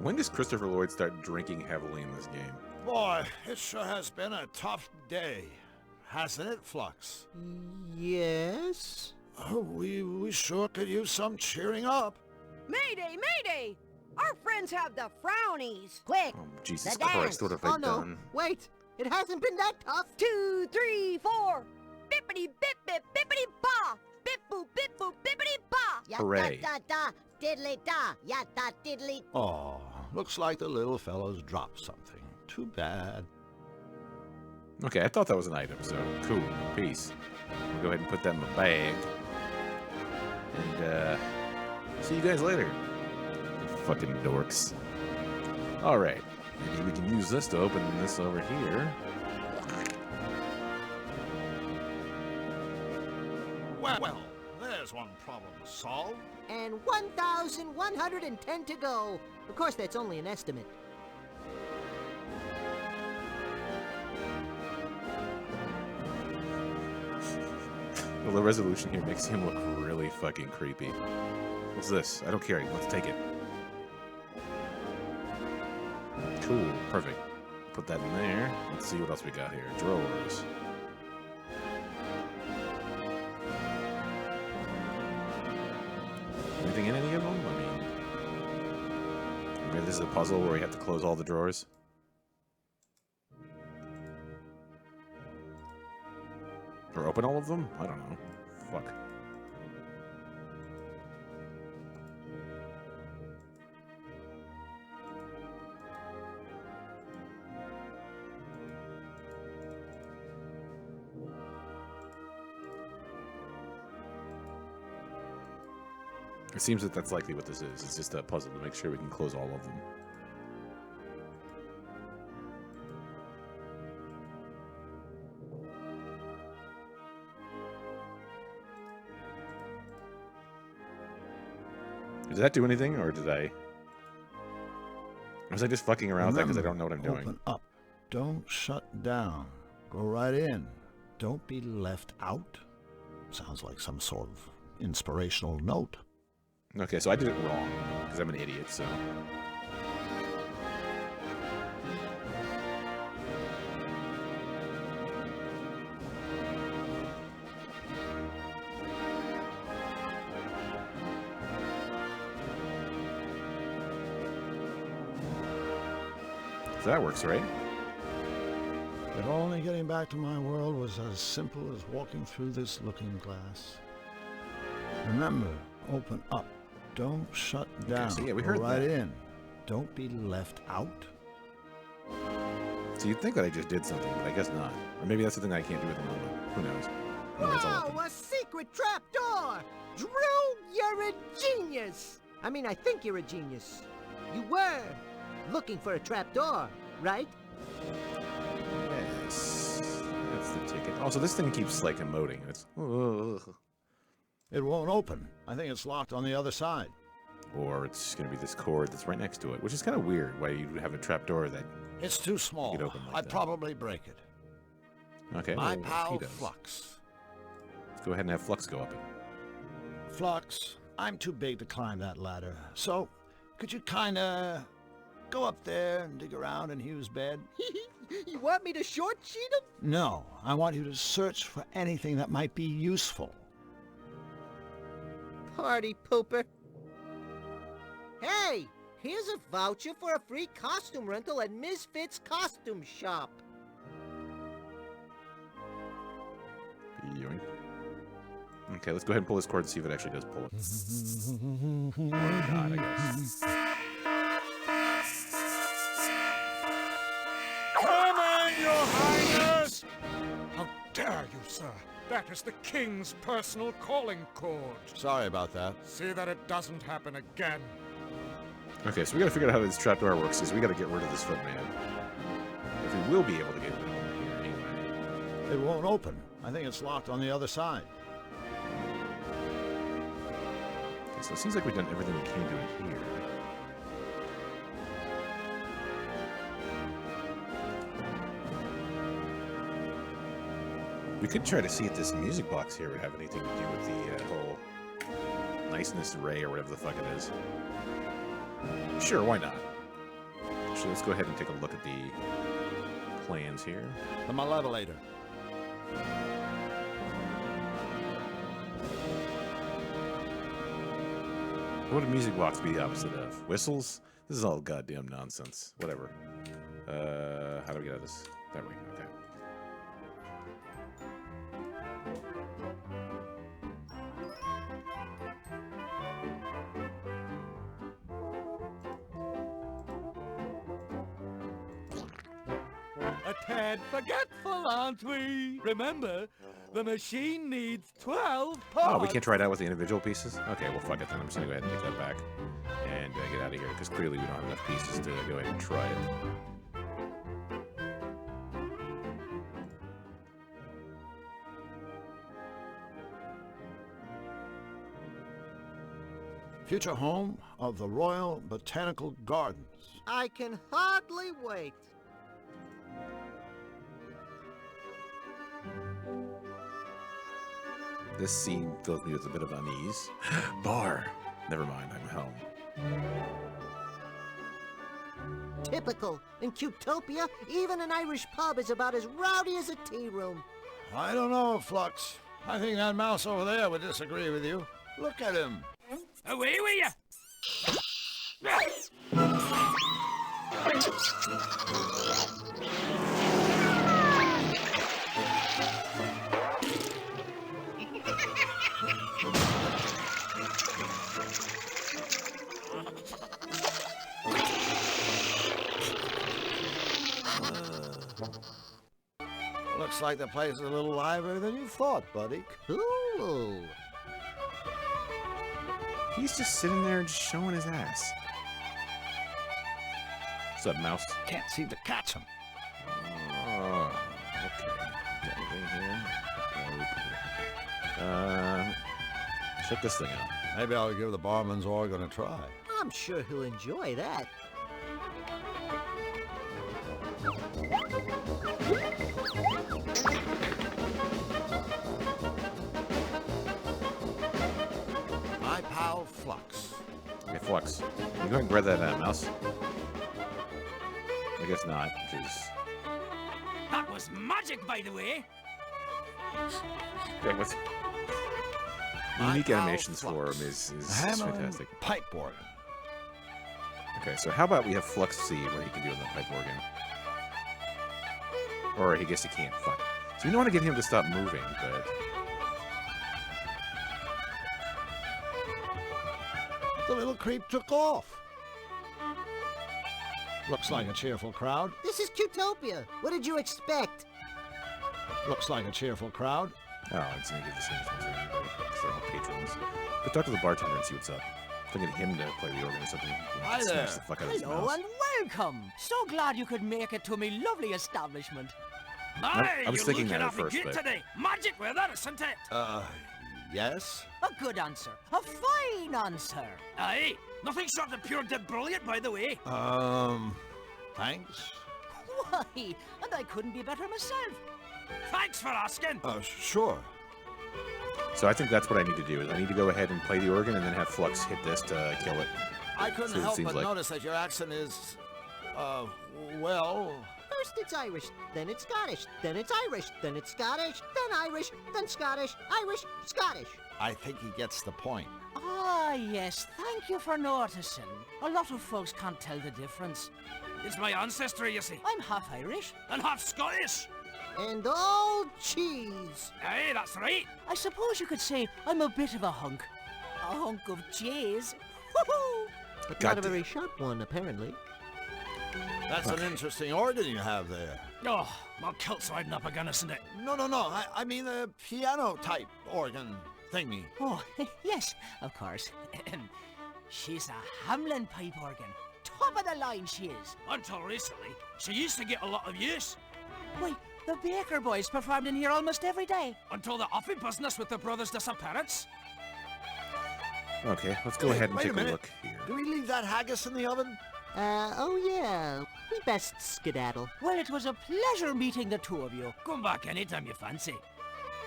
When does Christopher Lloyd start drinking heavily in this game? Boy, it sure has been a tough day. Hasn't it, Flux? Yes? Oh, we sure could use some cheering up. Mayday, mayday! Our friends have the frownies. Quick! Oh, Jesus The dance. Christ, what have I done? Wait! It hasn't been that tough! 2, 3, 4. Bippity bip bip bippity ba. Bip boop bippity ba. Ya Hooray. da da da, diddly da. Ya da diddly. Oh, looks like the little fellow's dropped something. Too bad. Okay, I thought that was an item, so cool. Peace. I'll go ahead and put that in my bag. And, see you guys later. You fucking dorks. Alright. Maybe we can use this to open this over here. Well, there's one problem solved. And 1,110 to go. Of course, that's only an estimate. Well, the resolution here makes him look really fucking creepy. What's this? I don't care. Let's take it. Cool. Perfect. Put that in there. Let's see what else we got here. Drawers. Anything in any of them? I mean, maybe this is a puzzle where we have to close all the drawers. Or open all of them? I don't know. Fuck. It seems that that's likely what this is. It's just a puzzle to make sure we can close all of them. Did that do anything, or did I... Was I just fucking around with that because I don't know what I'm doing? Open up. Don't shut down. Go right in. Don't be left out. Sounds like some sort of inspirational note. Okay, so I did it wrong, because I'm an idiot, so... So that works, right? If only getting back to my world was as simple as walking through this looking glass. Remember, open up. Don't shut down. So yeah, we Go heard right that. in. Don't be left out. So you'd think that I just did something, but I guess not. Or maybe that's the thing I can't do at the moment. Who knows? Anyway, it's all open. Whoa, a secret trapdoor! Drew, you're a genius! I mean, I think you're a genius. You were looking for a trapdoor, right? Yes. That's the ticket. Also, this thing keeps, like, emoting. It's... Ugh. It won't open. I think it's locked on the other side. Or it's going to be this cord that's right next to it, which is kind of weird, why you have a trapdoor that... It's too small. Get open like I'd that. probably break it. Okay, My well, pal he does. Flux. Let's go ahead and have Flux go up it. Flux, I'm too big to climb that ladder. So, could you kinda go up there and dig around in Hugh's bed? You want me to short sheet him? No, I want you to search for anything that might be useful. Party pooper. Hey, here's a voucher for a free costume rental at Misfits Costume Shop. Yoink. Okay, let's go ahead and pull this cord and see if it actually does pull it. Or not, I guess. Come in, your highness! How dare you, sir? That is the king's personal calling cord. Sorry about that. See that it doesn't happen again. Okay, so we gotta figure out how this trapdoor works, because we gotta get rid of this footman. If we will be able to get rid of him here anyway. It won't open. I think it's locked on the other side. Okay, so it seems like we've done everything we can do in here. We could try to see if this music box here would have anything to do with the whole niceness ray or whatever the fuck it is. Sure, why not? Actually, let's go ahead and take a look at the plans here. The malevolator. What would a music box be the opposite of? Whistles? This is all goddamn nonsense. Whatever. How do we get out of this? That way. Okay. A tad forgetful, aren't we? Remember, the machine needs 12 parts. Oh, we can't try it out with the individual pieces? Okay, well, fuck it then. I'm just gonna go ahead and take that back and get out of here, because clearly we don't have enough pieces to go ahead and try it. Future home of the Royal Botanical Gardens. I can hardly wait. This scene fills me with a bit of unease. Bar! Never mind, I'm home. Typical. In Cutopia, even an Irish pub is about as rowdy as a tea room. I don't know, Flux. I think that mouse over there would disagree with you. Look at him. Away with you! Looks like the place is a little livelier than you thought, buddy. Cool. He's just sitting there just showing his ass. What's up, mouse? Can't seem to catch him. Oh, okay. Got anything here? Check this thing out. Maybe I'll give the barman's organ a try. I'm sure he'll enjoy that. My pal Flux. Okay, Flux. You go ahead and grab that mouse. I guess not, because... That was magic, by the way. Okay, what's... My Unique pal animations for Flux. him is Hammer and fantastic. pipe organ. Okay, so how about we have Flux see what he can do on the pipe organ? Or I guess he can't. Fuck. So we don't want to get him to stop moving, but... The little creep took off. Looks like a cheerful crowd. This is Cutopia. What did you expect? Looks like a cheerful crowd. Oh, I'm just gonna give the same one to everybody, because they're all patrons. But talk to the bartender and see what's up. If I get him to play the organ or something, Hi smash there. the fuck out of his Hello mouth. and welcome. So glad you could make it to me lovely establishment. I was you're thinking looking that at awfully first, good but... today. Magic weather, isn't it? Yes? A good answer. A fine answer. Aye, nothing short of pure de brilliant, by the way. Thanks? Why, and I couldn't be better myself. Thanks for asking. Sure. So I think that's what I need to do, is I need to go ahead and play the organ and then have Flux hit this to kill it. I couldn't So it help seems but like. notice that your accent is, well... First it's Irish, then it's Scottish, then it's Irish, then it's Scottish, then Irish, then Scottish, Irish, Scottish. I think he gets the point. Ah, yes, thank you for noticing. A lot of folks can't tell the difference. It's my ancestry, you see. I'm half Irish. And half Scottish. And all cheese. Aye, that's right. I suppose you could say I'm a bit of a hunk. A hunk of cheese. Woohoo! But God not a damn. very sharp one, apparently. That's an interesting organ you have there. Oh, my kilt's riding up again, isn't it? No. I mean a piano-type organ thingy. Oh, yes, of course. She's a Hamlin pipe organ. Top of the line she is. Until recently, she used to get a lot of use. Why, the Baker boys performed in here almost every day. Until the offy business with the brothers' disappearance. Okay, let's go ahead and wait a take a minute. look here. Do we leave that haggis in the oven? Oh yeah, we best skedaddle. Well, it was a pleasure meeting the two of you. Come back anytime you fancy.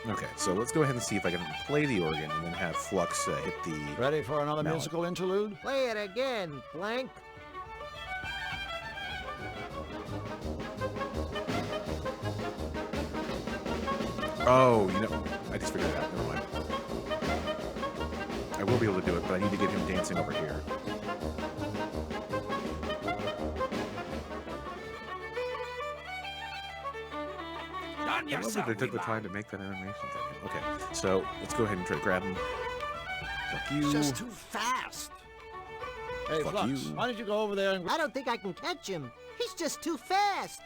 Okay, so let's go ahead and see if I can play the organ and then have Flux hit the... Ready for another Mallet. musical interlude? Play it again, blank. Oh, you know, I just figured it out. Never mind. I will be able to do it, but I need to get him dancing over here. Done I love yourself, that they took wee the time man. to make that animation. Okay, so let's go ahead and try to grab him. Fuck you. It's just too fast. Hey, Fuck Flux, you. why don't you go over there and... I don't think I can catch him. He's just too fast.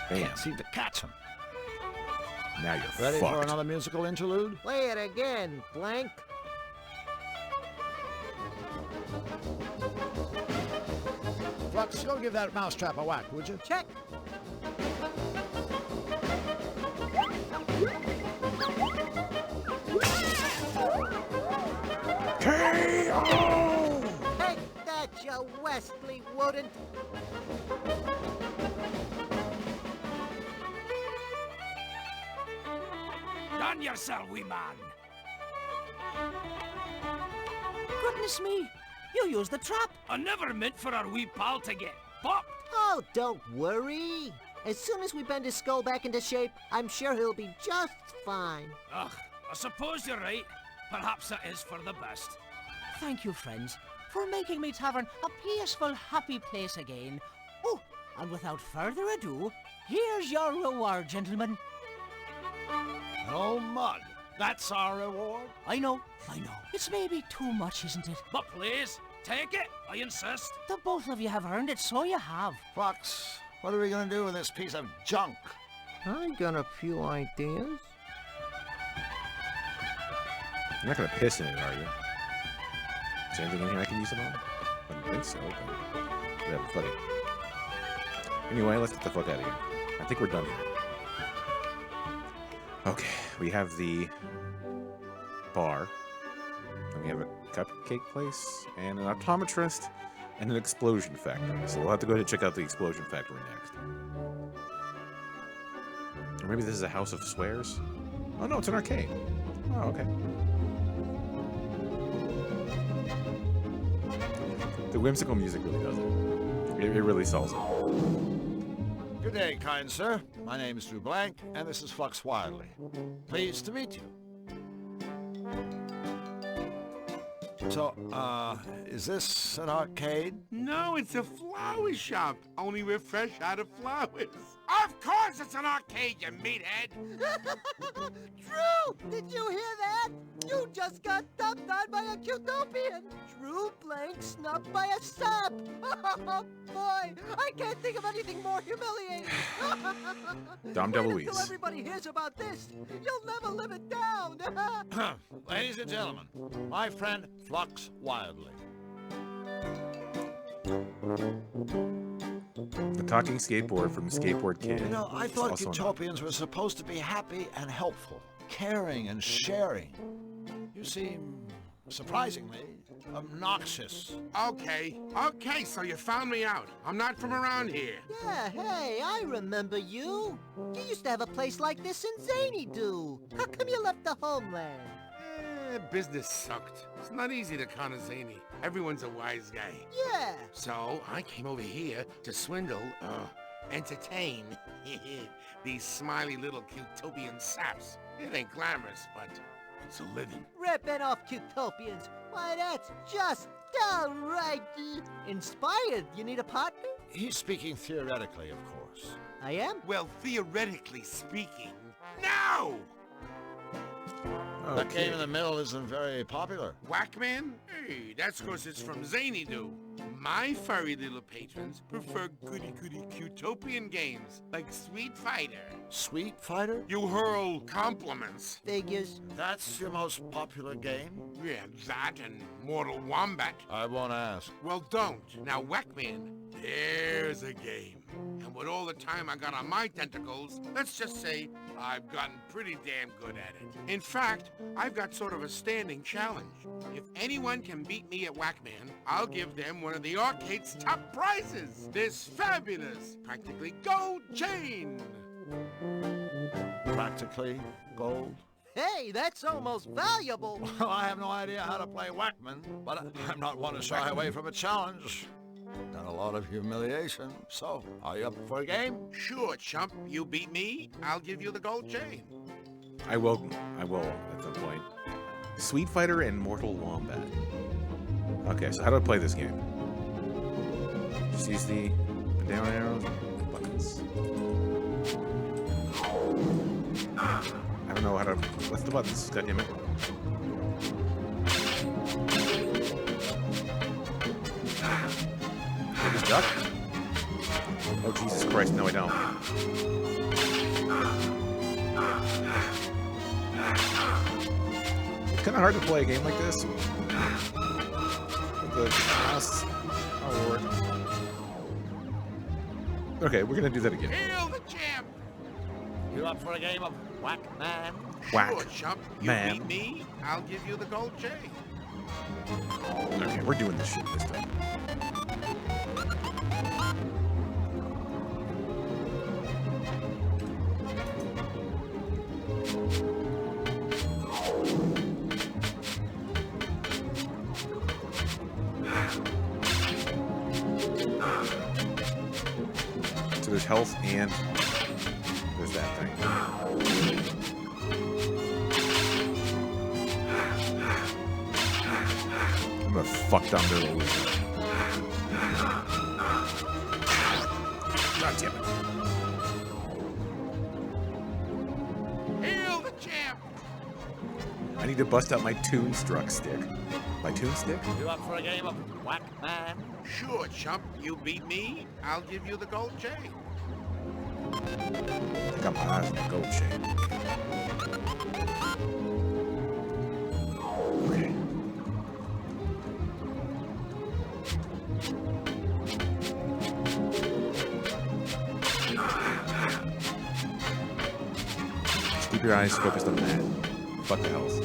Bam. Can't seem to catch him. Now you're Ready fucked. for another musical interlude? Play it again, blank. Flux, go give that mousetrap a whack, would you? Check. K.O. Take that, you Wesley Wooden. Done yourself, wee man. Goodness me, you used the trap. I never meant for our wee pal to get popped. Oh, don't worry. As soon as we bend his skull back into shape, I'm sure he'll be just fine. Ugh, I suppose you're right. Perhaps it is for the best. Thank you, friends, for making me tavern a peaceful, happy place again. Oh, and without further ado, here's your reward, gentlemen. No mud. That's our reward. I know. It's maybe too much, isn't it? But please, take it. I insist. The both of you have earned it, so you have. Flux, what are we gonna do with this piece of junk? I got a few ideas. You're not gonna piss in it, are you? Is there anything in here I can use it on? I don't think so, but... Whatever, fuck it. Anyway, let's get the fuck out of here. I think we're done here. Okay, we have the bar, and we have a cupcake place, and an optometrist, and an explosion factory. So we'll have to go ahead and check out the explosion factory next. Or maybe this is a house of swears? Oh no, it's an arcade. Oh, okay. The whimsical music really does it. It really sells it. Good day, kind sir. My name is Drew Blank, and this is Flux Wildly. Pleased to meet you. So, is this an arcade? No, it's a flower shop. Only we're fresh out of flowers. Of course it's an arcade, you meathead! Drew, did you hear that? You just got dumped on by a Cutopian. Drew Blank snubbed by a sap. Oh, boy, I can't think of anything more humiliating. Dom Wait DeLuise. until everybody hears about this. You'll never live it down. Ladies and gentlemen, my friend Flux Wildly. The talking skateboard from Skateboard Kid. You know, I It's thought also an- Utopians were supposed to be happy and helpful, caring and sharing. You seem, surprisingly, obnoxious. Okay, so you found me out. I'm not from around here. Yeah, hey, I remember you. You used to have a place like this in Zany Do. How come you left the homeland? Business sucked. It's not easy to con a zany. Everyone's a wise guy. Yeah. So I came over here to swindle, entertain these smiley little Cutopian saps. It ain't glamorous, but it's a living. Ripping off Cutopians. Why, that's just downright inspired. You need a partner? He's speaking theoretically, of course. I am? Well, theoretically speaking, no! That game in the middle isn't very popular. Whackman? Hey, that's 'cause it's from Zany Do. My furry little patrons prefer goody-goody Cutopian games like Sweet Fighter. Sweet Fighter? You hurl compliments. Figures. That's your most popular game? Yeah, that and Mortal Wombat. I won't ask. Well, don't. Now, Whackman, there's a game. And with all the time I got on my tentacles, let's just say I've gotten pretty damn good at it. In fact, I've got sort of a standing challenge. If anyone can beat me at Whackman, I'll give them one of the arcade's top prizes. This fabulous, practically gold chain. Practically gold? Hey, that's almost valuable. Well, I have no idea how to play Whackman, but I'm not one to shy away from a challenge. Done a lot of humiliation, so are you up for a game? Sure, chump. You beat me, I'll give you the gold chain. I will at some point. Sweet Fighter and Mortal Wombat. Okay, so how do I play this game? Just use the down arrows and buttons. I don't know how to... What's the buttons? God damn it. I just duck? Oh, Jesus Christ, no I don't. It's kind of hard to play a game like this. With the mouse. Oh, Lord. Okay, we're gonna do that again. Hail the champ! You up for a game of Whackman? Whack. Sure, chump. You Man. beat me, I'll give you the gold chain. Okay, we're doing this shit this time. So there's health and there's that thing. I'm gonna fuck down their little God damn it. Hail the champ! I need to bust out my Toonstruck stick. My Toon stick? You up for a game of Whackman? Sure, chump. You beat me, I'll give you the gold chain. I got my eyes on the gold chain. Okay. Just keep your eyes focused on that. Fuck the health.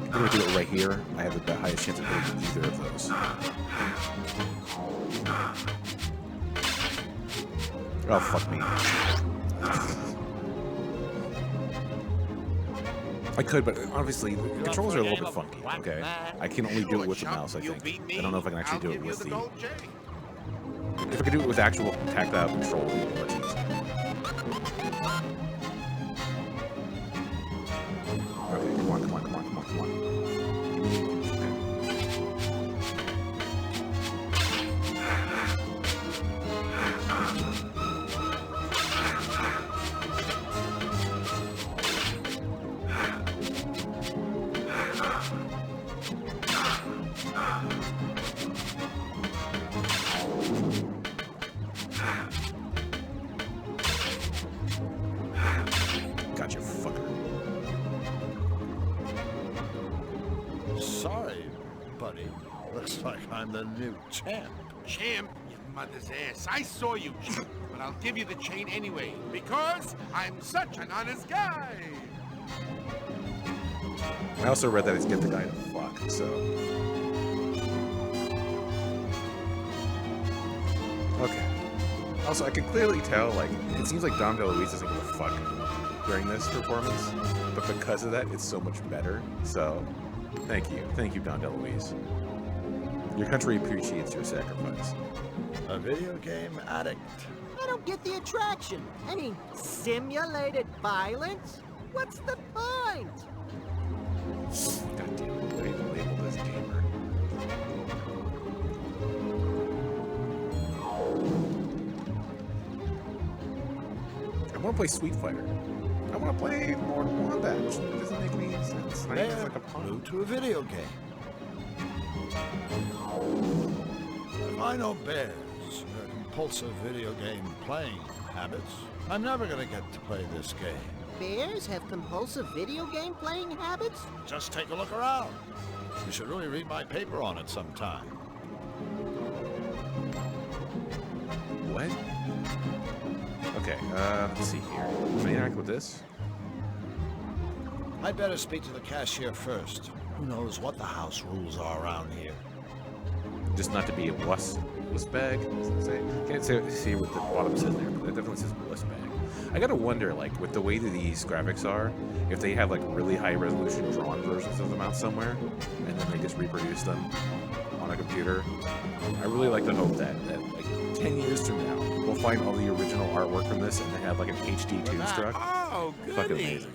I'm gonna do it right here. I have the highest chance of hitting either of those. Oh, fuck me. I could, but obviously the controls are a little bit funky. Okay, I can only do it with the mouse. I think. I don't know if I can actually do it with the. If I could do it with actual tactile controls, it'd be much easier. Okay, come on, come on, come on, come on, come on. Gotcha, fucker. Sorry, buddy. Looks like I'm the new champ. Champ? Your mother's ass. I saw you, champ, but I'll give you the chain anyway, because I'm such an honest guy. I also read that it's get the guy to fuck, so. Okay. Also, I can clearly tell, like, it seems like Dom DeLuise doesn't give a fuck during this performance, but because of that, it's so much better. So, thank you. Thank you, Dom DeLuise. Your country appreciates your sacrifice. A video game addict. I don't get the attraction. I mean, simulated violence? What's the point? God damn it, I even labeled this gamer. I want to play Street Fighter. I want to play Mortal Kombat, which doesn't make any sense. Not even like a New pun. to a video game. If I know bears, their compulsive video game playing habits, I'm never gonna get to play this game. Bears have compulsive video game playing habits? Just take a look around. You should really read my paper on it sometime. What? Okay, let's see here. Can I interact with this? I'd better speak to the cashier first. Who knows what the house rules are around here. Just not to be a wuss bag. Can't see what the bottom says there, but it definitely says wuss bag. I gotta wonder, like, with the way that these graphics are, if they have like really high resolution drawn versions of them out somewhere, and then they just reproduce them on a computer. I really like to hope that like 10 years from now, we'll find all the original artwork from this and they have like an HD Toonstruck. Oh, Fucking goody. amazing.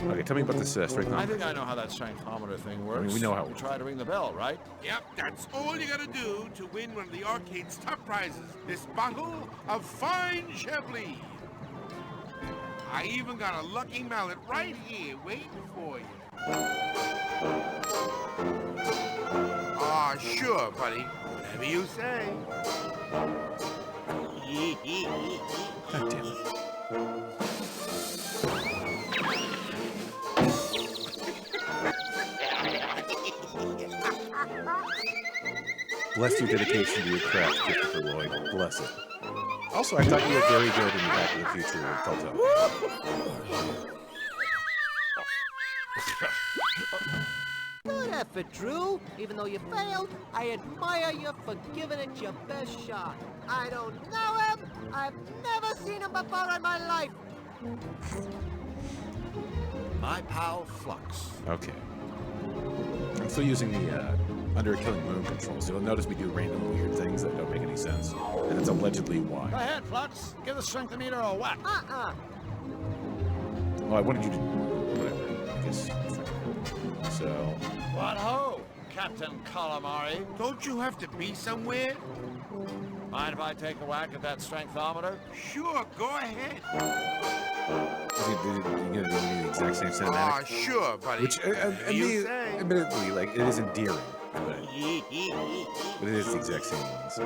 Okay, tell me about this strength I number. think I know how that strengthometer thing works. I mean, we know how it You works. try to ring the bell, right? Yep, that's all you gotta do to win one of the arcade's top prizes. This bottle of fine Chablis. I even got a lucky mallet right here waiting for you. Aw, sure, buddy. Whatever you say. God damn it. Bless your dedication to your craft, Christopher Lloyd. Bless it. Also, I thought you were very good in Back to the Future with Toto. Good effort, Drew. Even though you failed, I admire you for giving it your best shot. I don't know him. I've never seen him before in my life. My pal Flux. Okay. I'm still using the Under a Killing Moon controls. You'll notice we do random weird things that don't make any sense. And it's allegedly Go why. ahead, Flux. Give the strengthometer a whack. Well, I wanted you to... Whatever. I guess... So... What ho, Captain Calamari. Don't you have to be somewhere? Mind if I take a whack at that strengthometer? Sure, go ahead. Is he gonna do the exact same cinematic? Aw, sure, buddy. Which, Whatever you say. admittedly, like, it is endearing. But it is the exact same one, so...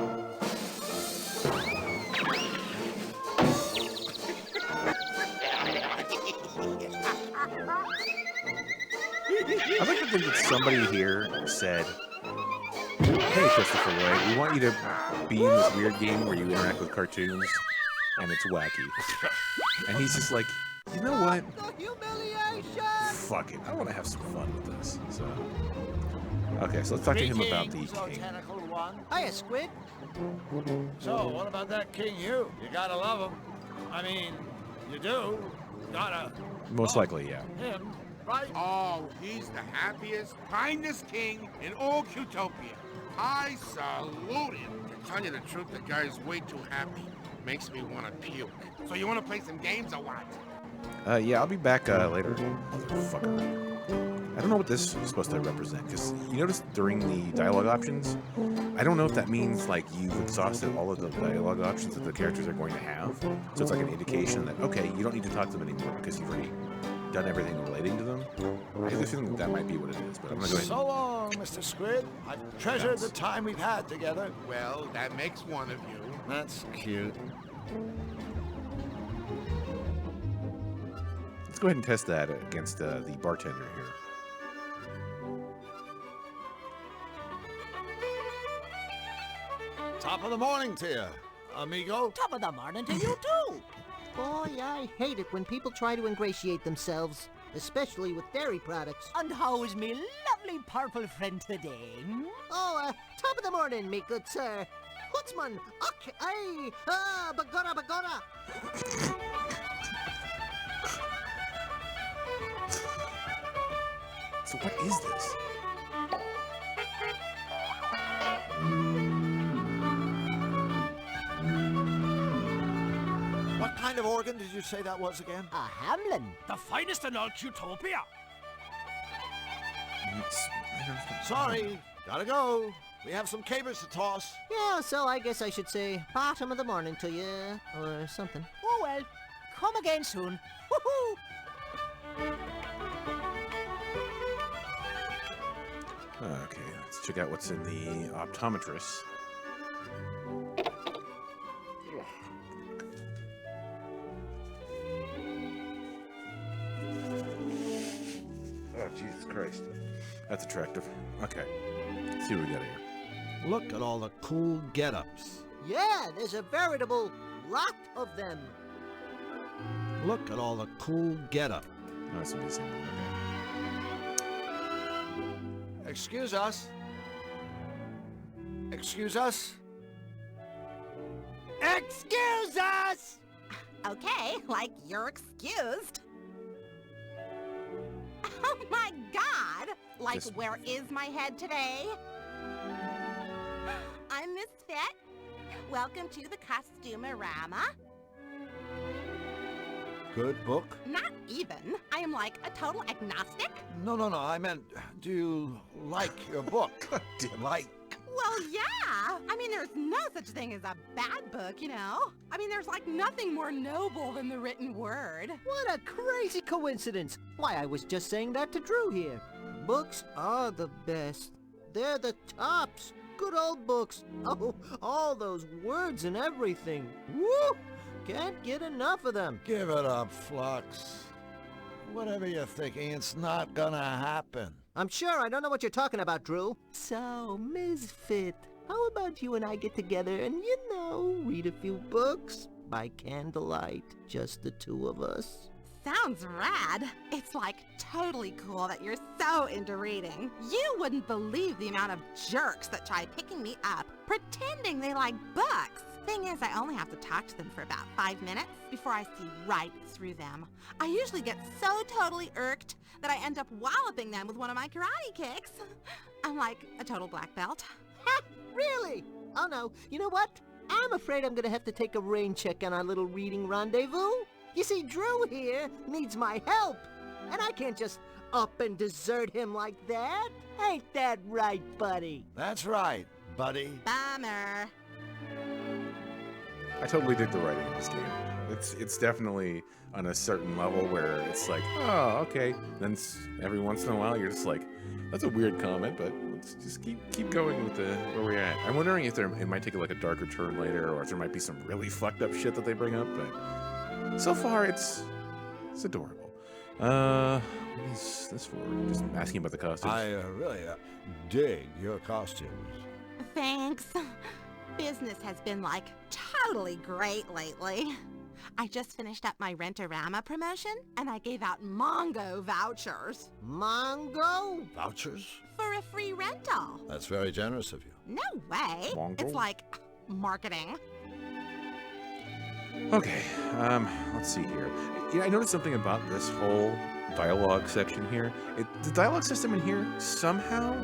I'd like to think that somebody here said, "Hey, Christopher Lloyd, we want you to be in this weird game where you interact with cartoons, and it's wacky." And he's just like, "You know what? The humiliation! Fuck it. I want to have some fun with this." So, okay, so let's talk to him about the So king. tentacle one. Hiya, Squid. So, what about that king you? You gotta love him. I mean, you do. gotta... Most likely, yeah. Him, right? Oh, he's the happiest, kindest king in all Cutopia. I salute him. To tell you the truth, the guy's way too happy. Makes me want to puke. So you want to play some games or what? Yeah, I'll be back later. Motherfucker. I don't know what this is supposed to represent, because you notice during the dialogue options, I don't know if that means, like, you've exhausted all of the dialogue options that the characters are going to have. So it's like an indication that, okay, you don't need to talk to them anymore because you've already done everything relating to them. I have a feeling that that might be what it is, but I'm going to go ahead. So long, Mr. Squid. I've treasured the time we've had together. Well, that makes one of you. That's cute. Let's go ahead and test that against the bartender here. Top of the morning to you, amigo. Top of the morning to you too. Boy, I hate it when people try to ingratiate themselves, especially with dairy products. And how is me lovely purple friend today? Oh, top of the morning, me good sir. Hutzman, okay, aye, bagora, bagora. So what is this? What kind of organ did you say that was again? A Hamlin. The finest in all Cutopia. Sorry, gotta go. We have some capers to toss. Yeah, so I guess I should say bottom of the morning to you, or something. Oh well, come again soon. Woohoo! Okay, let's check out what's in the optometrist. Oh, Jesus Christ. That's attractive. Okay, let's see what we got here. Look at all the cool get-ups. Yeah, there's a veritable lot of them. Look at all the cool get-up. Oh, that's the same one. Okay. Excuse us. Excuse us. Excuse us! Okay, like you're excused. Oh my god! Like, This- where is my head today? I'm Miss Fit. Welcome to the Costumerama. Good book? Not even. I am like a total agnostic. No, I meant, do you like your book? Like, Well, yeah. I mean, there's no such thing as a bad book, you know? I mean, there's like nothing more noble than the written word. What a crazy coincidence. Why, I was just saying that to Drew here. Books are the best. They're the tops. Good old books. Oh, all those words and everything. Woo! Can't get enough of them. give it up, Flux. Whatever you're thinking, it's not gonna happen. I'm sure I don't know what you're talking about, Drew. So, Misfit, how about you and I get together and, you know, read a few books by candlelight, just the two of us? Sounds rad. It's like totally cool that you're so into reading. You wouldn't believe the amount of jerks that try picking me up, pretending they like books. Thing is, I only have to talk to them for about 5 minutes before I see right through them. I usually get so totally irked that I end up walloping them with one of my karate kicks. I'm like a total black belt. Ha! Really? Oh no, you know what? I'm afraid I'm gonna have to take a rain check on our little reading rendezvous. You see, Drew here needs my help, and I can't just up and desert him like that. Ain't that right, buddy? That's right, buddy. Bummer. I totally dig the writing in this game. It's definitely on a certain level where it's like, oh, okay. Then every once in a while you're just like, that's a weird comment, but let's just keep going with where we're at. I'm wondering if it might take like a darker turn later, or if there might be some really fucked up shit that they bring up. But so far it's adorable. What is this for? Just asking about the costumes. I really dig your costumes. Thanks. Business has been like totally great lately. I just finished up my Rent-A-Rama promotion and I gave out Mongo vouchers. Mongo? Vouchers? For a free rental. That's very generous of you. No way. Mongo? It's like marketing. Okay, let's see here. I noticed something about this whole dialogue section here. The dialogue system in here somehow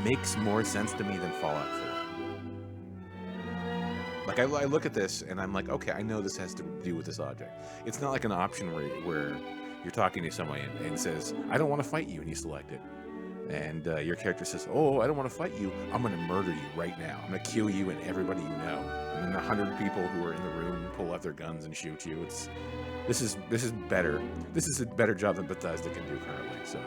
makes more sense to me than Fallout 4. Like, I look at this and I'm like, okay, I know this has to do with this object. It's not like an option where you're talking to someone and it says, I don't want to fight you, and you select it. And your character says, oh, I don't want to fight you. I'm going to murder you right now. I'm going to kill you and everybody you know. And then 100 people who are in the room pull out their guns and shoot you. This is better. This is a better job than Bethesda can do currently. So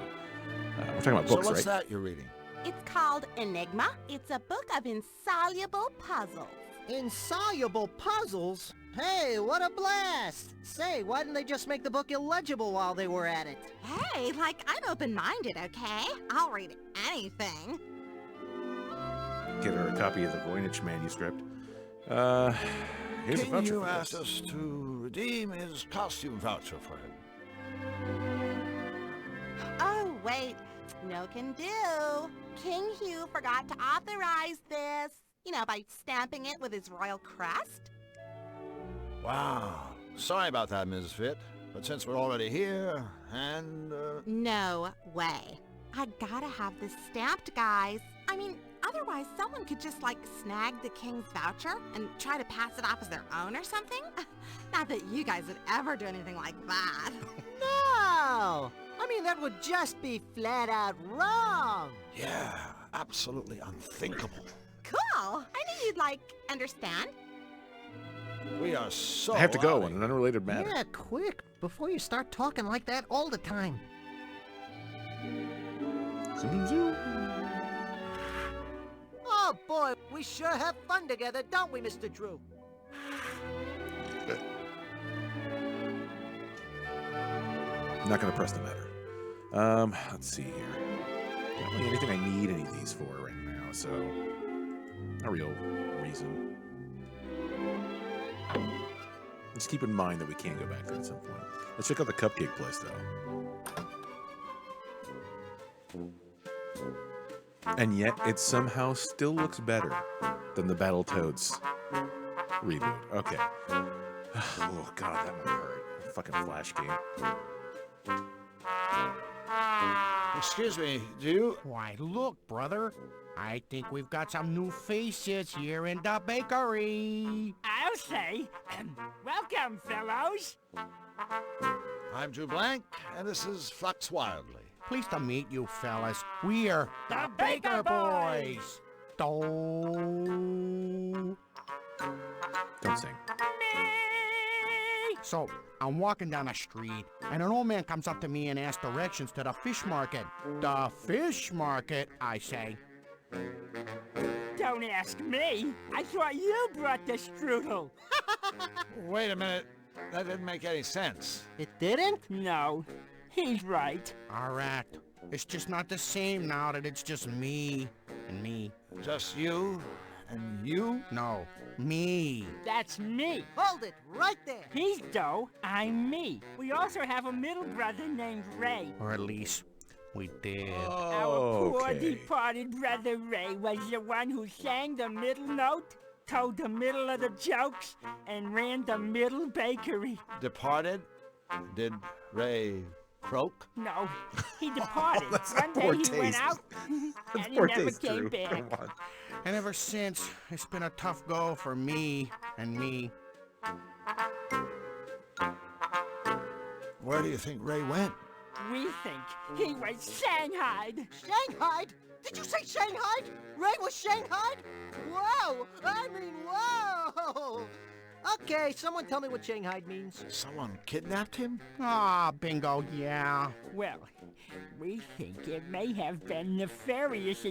we're talking about books, So what's right? that you're reading? It's called Enigma. It's a book of insoluble puzzles. Insoluble puzzles? Hey, what a blast! Say, why didn't they just make the book illegible while they were at it? Hey, like, I'm open-minded, okay? I'll read anything. Get her a copy of the Voynich manuscript. Here's a King voucher Hugh for asked this. us to redeem his costume voucher for him. Oh, wait. No can do. King Hugh forgot to authorize this. You know, by stamping it with his royal crest. Wow. Sorry about that, Ms. Fit. But since we're already here, and, No way. I gotta have this stamped, guys. I mean, otherwise someone could just, like, snag the king's voucher and try to pass it off as their own or something. Not that you guys would ever do anything like that. No! I mean, that would just be flat out wrong. yeah, absolutely unthinkable. Cool. I knew you'd, like, understand. We are so I have to go outie. on an unrelated matter. Yeah, quick, before you start talking like that all the time. Zoom, zoom. Oh boy, we sure have fun together, don't we, Mr. Drew? I'm not going to press the matter. Let's see here. Don't really anything I need any of these for right now, so no real reason. Just keep in mind that we can go back there at some point. Let's check out the cupcake place, though. And yet, it somehow still looks better than the Battletoads reboot. Okay. Oh, God, that might hurt. Fucking Flash game. Excuse me, do you... Why, look, brother. I think we've got some new faces here in the bakery. I'll say, welcome, fellows. I'm Drew Blank, and this is Flux Wildly. Pleased to meet you, fellas. We're The Baker Boys. Do. Don't sing. So, I'm walking down the street, and an old man comes up to me and asks directions to the fish market. The fish market, I say. Don't ask me. I thought you brought the strudel. Wait a minute. That didn't make any sense. It didn't? No, he's right. All right. It's just not the same now that it's just me and me. Just you and you? No, me. That's me. Hold it right there. He's Doe, I'm me. We also have a middle brother named Ray. Or at least, we did. Our poor Okay. departed brother Ray was the one who sang the middle note, told the middle of the jokes, and ran the middle bakery. Departed? Did Ray croak? No, he departed. That's One day poor he went taste. out, That's and he poor never taste, came Drew. back. Come on. And ever since, it's been a tough go for me and me. Where do you think Ray went? We think he was shanghaied. Shanghai? Did you say Shanghai? Ray was Shanghai? Whoa! I mean, whoa! Okay, someone tell me what Shanghai means. Someone kidnapped him? Ah, bingo, yeah. Well, we think it may have been Nefarious'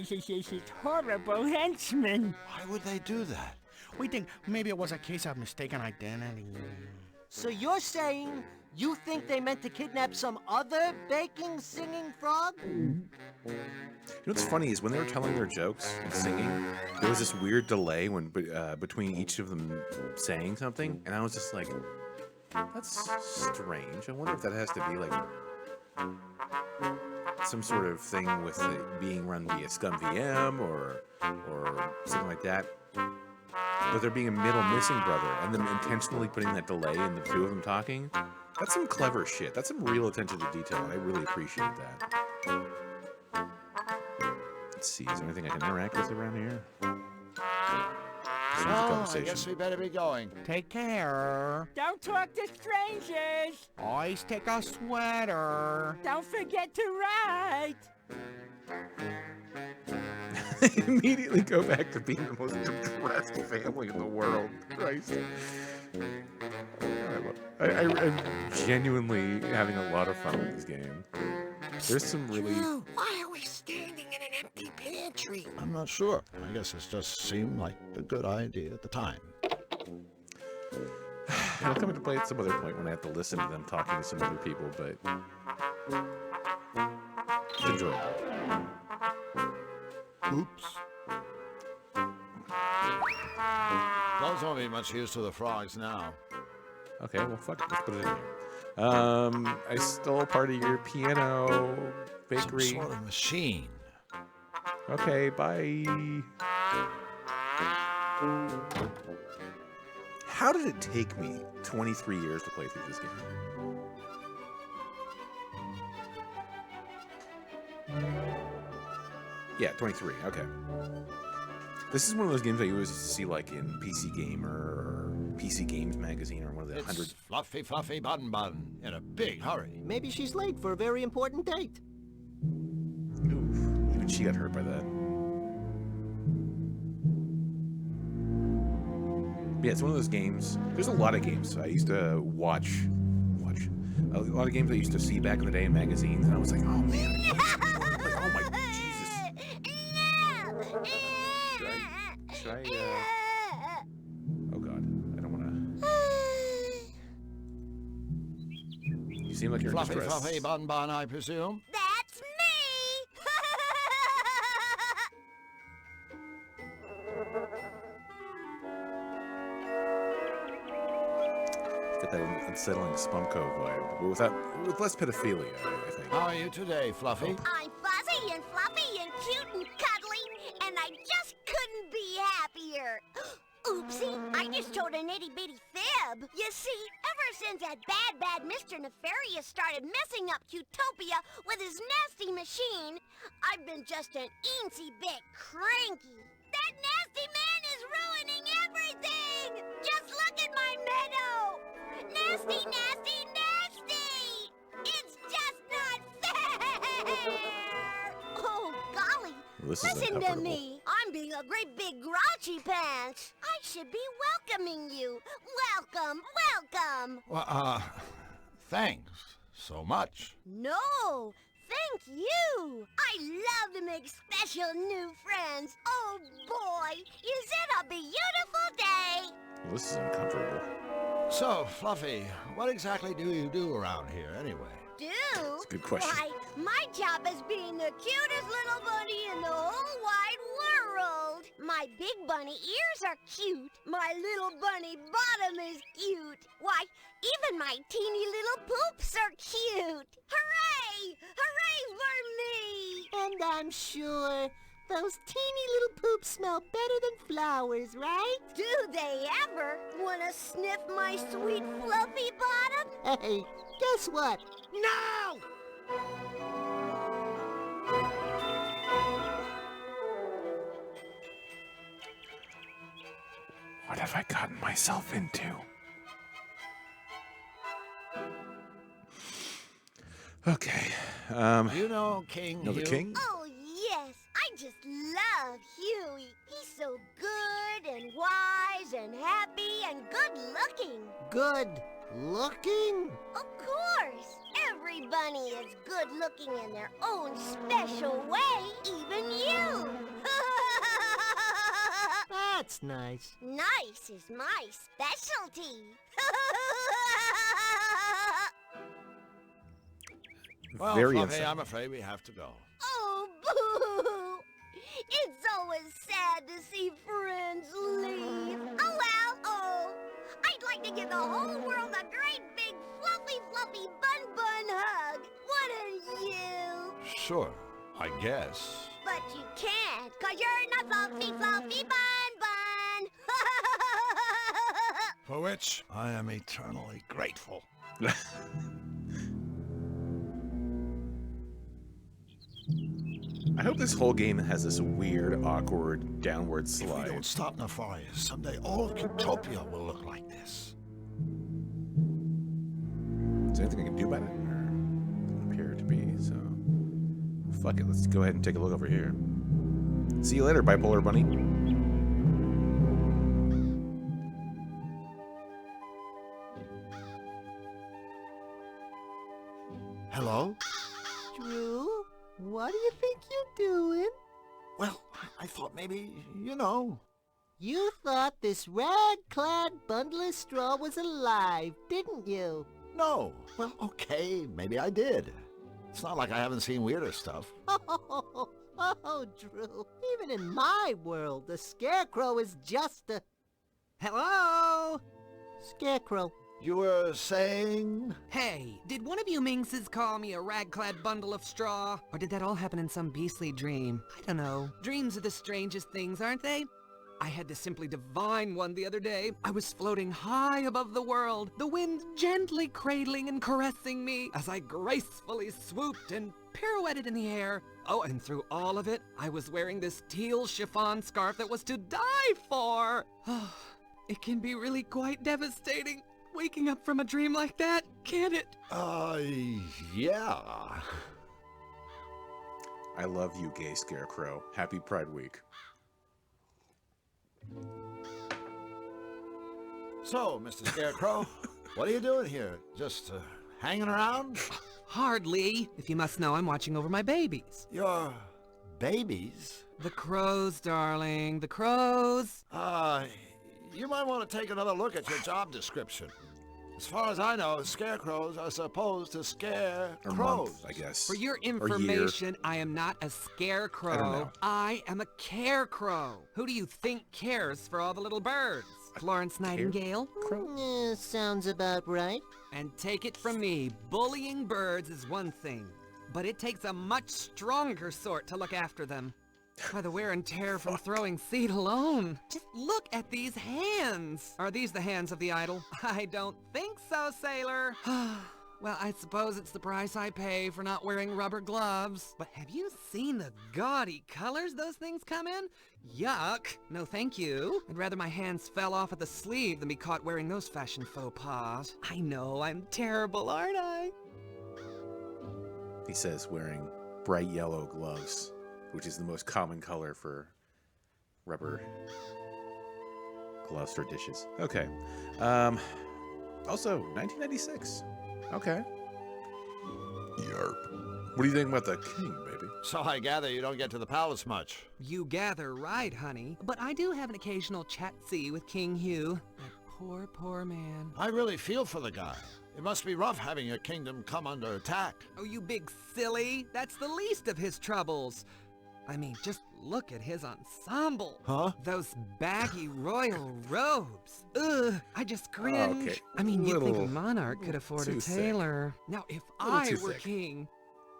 horrible henchman. Why would they do that? We think maybe it was a case of mistaken identity. So you're saying you think they meant to kidnap some other baking, singing frog? You know what's funny is when they were telling their jokes and singing, there was this weird delay when between each of them saying something, and I was just like, "That's strange. I wonder if that has to be like some sort of thing with it being run via Scum VM or something like that." with there being a middle missing brother, and them intentionally putting that delay in the two of them talking. That's some clever shit. That's some real attention to detail, and I really appreciate that. Let's see, is there anything I can interact with around here? So, I guess we better be going. Take care. Don't talk to strangers. Always take a sweater. Don't forget to write. They immediately go back to being the most depressed family in the world. Christ. I'm genuinely having a lot of fun with this game. There's some really... Why are we standing in an empty pantry? I'm not sure. I guess it just seemed like a good idea at the time. I'll come into play at some other point when I have to listen to them talking to some other people, but... it's enjoyable. Oops. Those won't be much use to the frogs now. Okay, well, fuck it. Let's put it in here. I stole part of your piano bakery. Some sort of machine. Okay, bye. How did it take me 23 years to play through this game? Yeah, 23. Okay. This is one of those games that you always see like in PC Gamer or PC Games Magazine or one of the 100. Fluffy, fluffy bun bun in a big hurry. Maybe she's late for a very important date. Oof, even she got hurt by that. Yeah, it's one of those games. There's a lot of games I used to watch. A lot of games I used to see back in the day in magazines, and I was like, oh man, oh my Jesus. Should I oh God, I don't want to. You seem like you're Fluffy, in distress. fluffy bun bun, I presume. That's me! Get that unsettling Spumco vibe, but with less pedophilia, I think. How are you today, Fluffy? I'm fuzzy and fluffy and cute and cuddly, and I just couldn't be happier. Oopsie, I just told an itty-bitty fib. You see, ever since that bad Mr. Nefarious started messing up Cutopia with his nasty machine, I've been just an eensy bit cranky. That nasty man is ruining everything! Just look at my meadow! Nasty, nasty, nasty! It's just not fair! Oh, golly! Well, this is Listen to uncomfortable. me. I'm being a great big grouchy pants. I should be welcoming you. Welcome, welcome. Well, thanks so much. No, thank you. I love to make special new friends. Oh, boy, is it a beautiful day. Well, this is uncomfortable. So, Fluffy, what exactly do you do around here, anyway? Do? That's a good question. Why, my job is being the cutest little bunny in the whole wide world. My big bunny ears are cute. My little bunny bottom is cute. Why, even my teeny little poops are cute. Hooray! Hooray for me! And I'm sure those teeny little poops smell better than flowers, right? Do they ever want to sniff my sweet fluffy bottom? Hey, guess what? No! What have I gotten myself into? Okay. You know King Know the Hugh? king? Oh, yes. I just love Huey. He's so good and wise and happy and good-looking. Good looking? Of course. Every bunny is good-looking in their own special way, even you. That's nice. Nice is my specialty. Well, Very Fluffy, insane. I'm afraid we have to go. Oh, boo! It's always sad to see friends leave. Oh, well. Oh, I'd like to give the whole world a great big fluffy bun hug. Wouldn't you? Sure, I guess. But you can't, 'cause you're not fluffy bun. for which I am eternally grateful. I hope this whole game has this weird, awkward, downward If we slide. don't stop Nefarious, someday all of Utopia will look like this. Is there anything I can do about it? Or doesn't appear to be, so... Fuck it, let's go ahead and take a look over here. See you later, Bipolar Bunny. Hello? Drew, what do you think you're doing? Well, I thought maybe, you know. You thought this rag-clad bundle of straw was alive, didn't you? No. Well, okay, maybe I did. It's not like I haven't seen weirder stuff. Oh, Drew, even in my world, the Scarecrow is just a... Hello? Scarecrow. You were saying? Hey, did one of you minxes call me a rag-clad bundle of straw? Or did that all happen in some beastly dream? I don't know. Dreams are the strangest things, aren't they? I had to simply divine one the other day. I was floating high above the world, the wind gently cradling and caressing me as I gracefully swooped and pirouetted in the air. Oh, and through all of it, I was wearing this teal chiffon scarf that was to die for. Oh, it can be really quite devastating. Waking up from a dream like that, can't it? Yeah. I love you, gay Scarecrow. Happy Pride Week. So, Mr. Scarecrow, what are you doing here? Just hanging around? Hardly. If you must know, I'm watching over my babies. Your babies? The crows, darling. The crows. You might want to take another look at your job description. As far as I know, scarecrows are supposed to scare Or crows. month, I guess. For your Or year. information, I am not a scarecrow. I don't know. I am a carecrow. Who do you think cares for all the little birds? Florence Nightingale? Sounds about right. And take it from me, bullying birds is one thing, but it takes a much stronger sort to look after them. By the wear and tear from throwing seed alone. Just look at these hands. Are these the hands of the idol? I don't think so, sailor. Well, I suppose it's the price I pay for not wearing rubber gloves. But have you seen the gaudy colors those things come in? Yuck. No thank you. I'd rather my hands fell off at the sleeve than be caught wearing those fashion faux pas. I know, I'm terrible, aren't I? He says wearing bright yellow gloves, which is the most common color for rubber gloves for dishes. Okay. Also, 1996. Okay. Yarp. What do you think about the king, baby? So I gather you don't get to the palace much. You gather right, honey. But I do have an occasional chat-see with King Hugh. That poor, poor man. I really feel for the guy. It must be rough having your kingdom come under attack. Oh, you big silly. That's the least of his troubles. I mean, just look at his ensemble. Huh? Those baggy royal robes. Ugh, I just cringe. Okay. I mean, you'd think a Little- monarch could afford a too thick. tailor. Now, if Little I too were thick. king,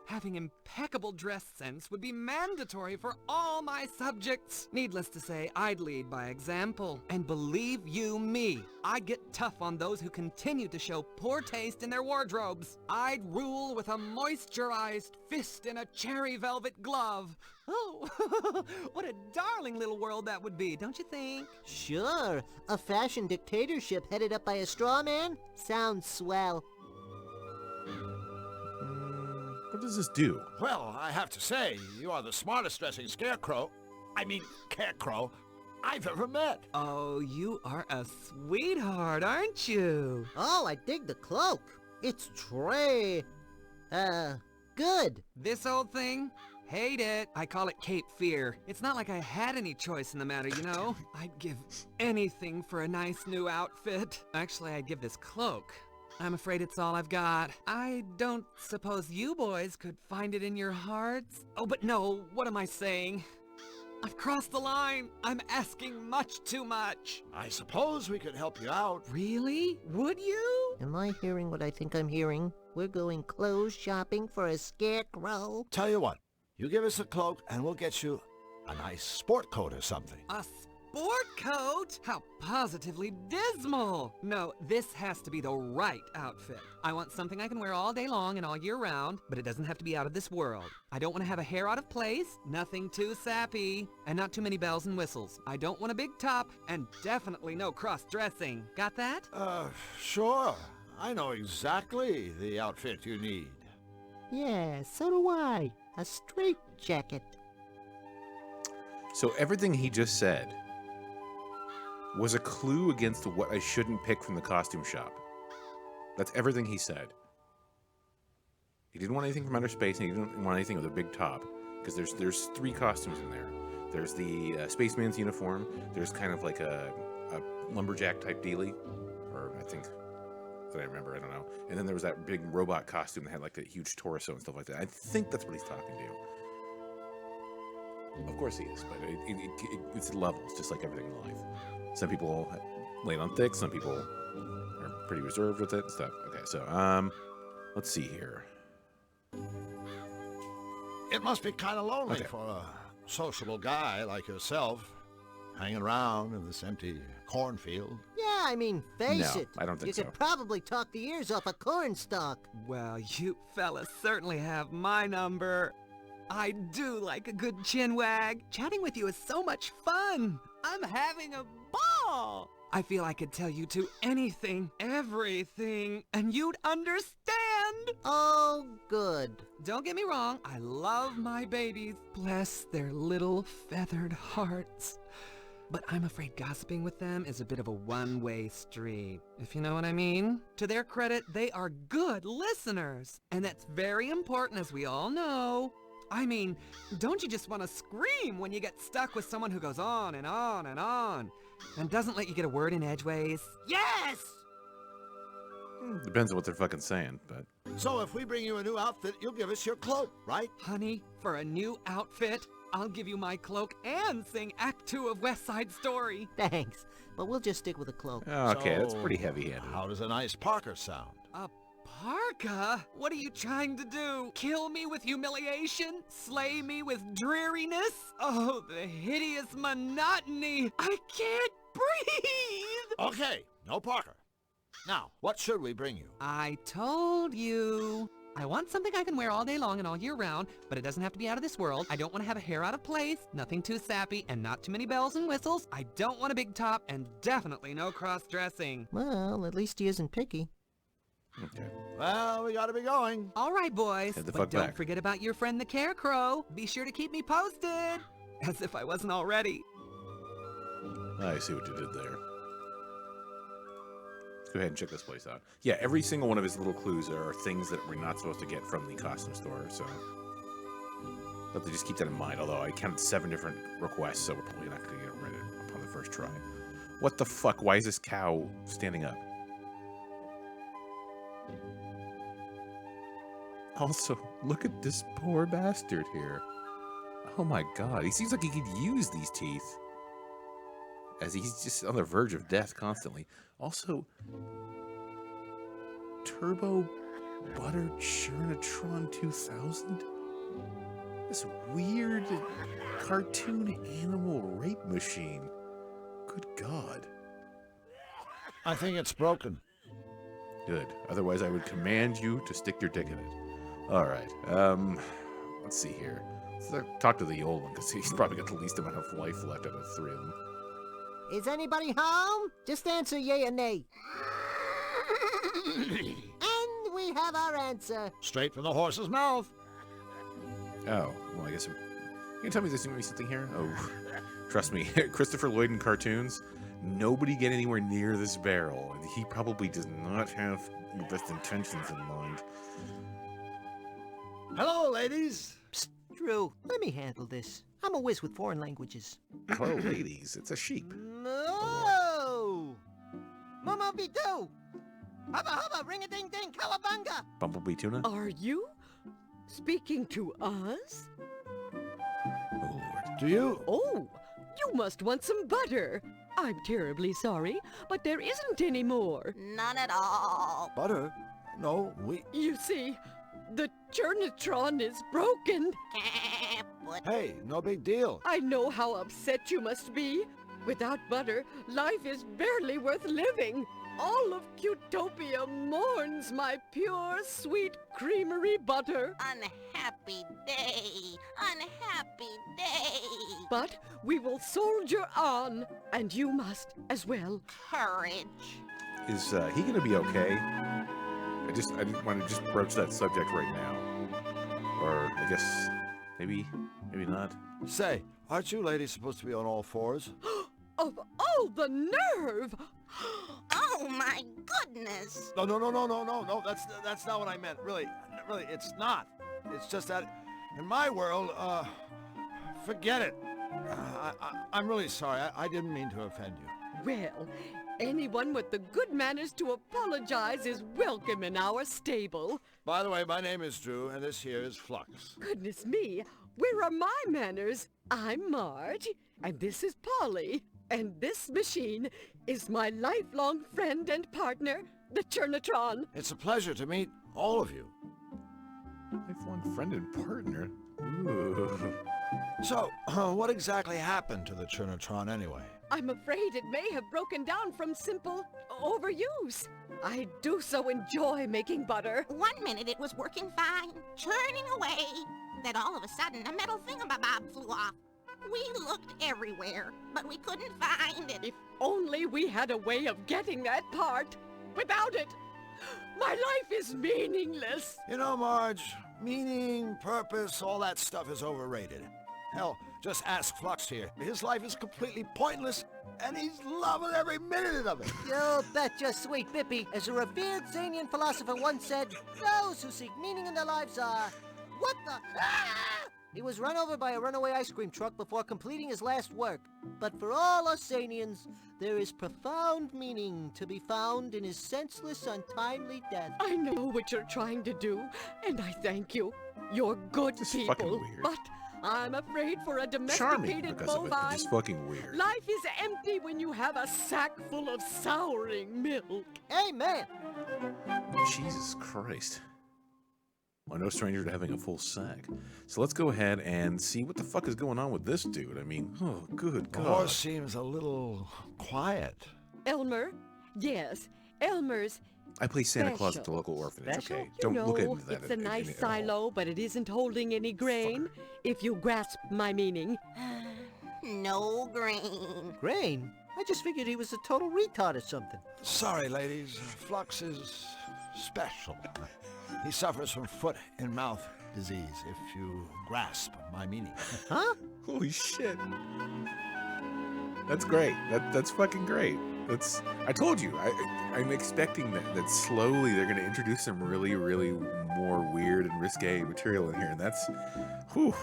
having impeccable dress sense would be mandatory for all my subjects. Needless to say, I'd lead by example. And believe you me, I'd get tough on those who continue to show poor taste in their wardrobes. I'd rule with a moisturized fist and a cherry velvet glove. Oh, what a darling little world that would be, don't you think? Sure, a fashion dictatorship headed up by a straw man? Sounds swell. What does this do? Well, I have to say, you are the smartest dressing carecrow I've ever met. Oh, you are a sweetheart, aren't you? Oh, I dig the cloak. It's good. This old thing? Hate it. I call it Cape Fear. It's not like I had any choice in the matter, you know? I'd give anything for a nice new outfit. Actually, I'd give this cloak. I'm afraid it's all I've got. I don't suppose you boys could find it in your hearts? Oh, but no, what am I saying? I've crossed the line. I'm asking much too much. I suppose we could help you out. Really? Would you? Am I hearing what I think I'm hearing? We're going clothes shopping for a scarecrow? Tell you what, you give us a cloak and we'll get you a nice sport coat or something. A sport coat? How positively dismal. No, this has to be the right outfit. I want something I can wear all day long and all year round, but it doesn't have to be out of this world. I don't want to have a hair out of place, nothing too sappy, and not too many bells and whistles. I don't want a big top, and definitely no cross-dressing. Got that? Sure. I know exactly the outfit you need. Yeah, so do I. A straight jacket. So everything he just said was a clue against what I shouldn't pick from the costume shop. That's everything he said. He didn't want anything from outer space, and he didn't want anything with a big top, because there's 3 costumes in there. There's the spaceman's uniform. There's kind of like a lumberjack type dealie, or I think that I remember. I don't know. And then there was that big robot costume that had like a huge torso and stuff like that. I think that's what he's talking to. Of course he is, but it's levels, just like everything in life. Some people lay it on thick, some people are pretty reserved with it and stuff. Okay, so, let's see here. It must be kind of lonely for a sociable guy like yourself, hanging around in this empty cornfield. Yeah, I mean, face it. I don't think you could probably talk the ears off a cornstalk. Well, you fellas certainly have my number. I do like a good chinwag. Chatting with you is so much fun. I'm having a ball. I feel I could tell you two anything, everything, and you'd understand. Oh, good. Don't get me wrong, I love my babies. Bless their little feathered hearts. But I'm afraid gossiping with them is a bit of a one-way street, if you know what I mean. To their credit, they are good listeners, and that's very important, as we all know. I mean, don't you just want to scream when you get stuck with someone who goes on and on and on, and doesn't let you get a word in edgeways? Yes! Depends on what they're fucking saying, but... So if we bring you a new outfit, you'll give us your cloak, right? Honey, for a new outfit, I'll give you my cloak and sing Act 2 of West Side Story. Thanks, but we'll just stick with a cloak. Okay, that's pretty heavy-handed. How does a nice parka sound? A parka? What are you trying to do? Kill me with humiliation? Slay me with dreariness? Oh, the hideous monotony! I can't breathe! Okay, no parka. Now, what should we bring you? I told you. I want something I can wear all day long and all year round, but it doesn't have to be out of this world. I don't want to have a hair out of place, nothing too sappy, and not too many bells and whistles. I don't want a big top, and definitely no cross-dressing. Well, at least he isn't picky. Okay. Well, we gotta be going. All right, boys, Head the but fuck don't back. forget about your friend the Carecrow. Be sure to keep me posted. As if I wasn't already. I see what you did there. Go ahead and check this place out. Yeah, every single one of his little clues are things that we're not supposed to get from the costume store, so... I'll have to just keep that in mind, although I counted 7 different requests, so we're probably not going to get it right upon the first try. What the fuck? Why is this cow standing up? Also, look at this poor bastard here. Oh my god, he seems like he could use these teeth. As he's just on the verge of death constantly. Also, Turbo Butter Churnatron 2000? This weird cartoon animal rape machine. Good God. I think it's broken. Good. Otherwise, I would command you to stick your dick in it. All right. Let's see here. Let's talk to the old one, because he's probably got the least amount of life left out of the 3 of them. Is anybody home? Just answer yay or nay. And we have our answer. Straight from the horse's mouth. Oh, well, I guess... You can tell me there's going to be something here? Oh, trust me. Christopher Lloyd in cartoons, nobody get anywhere near this barrel. And he probably does not have your best intentions in mind. Hello, ladies. Psst, Drew, let me handle this. I'm a whiz with foreign languages. Hello, ladies. It's a sheep. No! Mama Bidu! Hubba hubba, ring-a-ding-ding, cowabunga! Bumblebee tuna? Are you speaking to us? Oh, Lord. Do you? Oh, you must want some butter. I'm terribly sorry, but there isn't any more. None at all. Butter? No, we... You see, the Churnatron is broken. Hey, no big deal. I know how upset you must be, Without butter, life is barely worth living. All of Cutopia mourns my pure, sweet creamery butter. Unhappy day. Unhappy day. But we will soldier on, and you must as well. Courage. Is he gonna be okay? I didn't want to just broach that subject right now. Or I guess maybe not. Say, aren't you ladies supposed to be on all fours? Of all the nerve! Oh my goodness! No, that's not what I meant. Really, it's not. It's just that in my world, forget it. I'm really sorry. I didn't mean to offend you. Well, anyone with the good manners to apologize is welcome in our stable. By the way, my name is Drew, and this here is Flux. Goodness me, where are my manners? I'm Marge, and this is Polly. And this machine is my lifelong friend and partner, the Churnatron. It's a pleasure to meet all of you. Lifelong friend and partner? Ooh. So, what exactly happened to the Churnatron anyway? I'm afraid it may have broken down from simple overuse. I do so enjoy making butter. 1 minute it was working fine, churning away. Then all of a sudden, a metal thingamabob flew off. We looked everywhere, but we couldn't find it. If only we had a way of getting that part. Without it, my life is meaningless. You know, Marge, meaning, purpose, all that stuff is overrated. Hell, just ask Flux here. His life is completely pointless, and he's loving every minute of it. You betcha, sweet Bippy. As a revered Zanian philosopher once said, those who seek meaning in their lives are... What the... Ah! He was run over by a runaway ice cream truck before completing his last work. But for all us Zanians, there is profound meaning to be found in his senseless, untimely death. I know what you're trying to do, and I thank you. You're good people. Fucking weird. But I'm afraid for a Charming domesticated because of it, but bovine, just fucking weird. life is empty when you have a sack full of souring milk. Amen. Jesus Christ. Well, no stranger to having a full sack. So let's go ahead and see what the fuck is going on with this dude. I mean, oh, good The God. horse seems a little quiet. Elmer? Yes, Elmer's I play Santa Claus at the special. local orphanage. Special? Okay, You don't know, look into that. it's a nice at all. silo, but it isn't holding any grain, if you grasp my meaning. No grain. Grain? I just figured he was a total retard or something. Sorry, ladies. Flux is special. He suffers from foot and mouth disease, if you grasp my meaning. Huh? Holy shit. That's great. That's fucking great. I told you. I'm expecting that slowly they're going to introduce some really, really more weird and risque material in here, and that's, whew.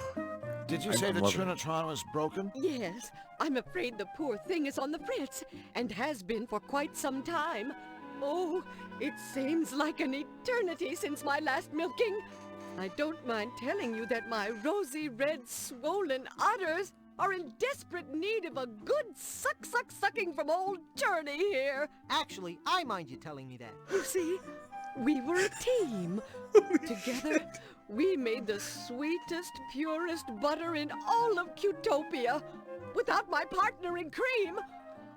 Did you say the Trinitron was broken? Yes, I'm afraid the poor thing is on the fritz, and has been for quite some time. Oh, it seems like an eternity since my last milking. I don't mind telling you that my rosy red swollen udders are in desperate need of a good sucking from old Journey here. Actually, I mind you telling me that. You see, we were a team. Together, we made the sweetest, purest butter in all of Cutopia. Without my partner in cream,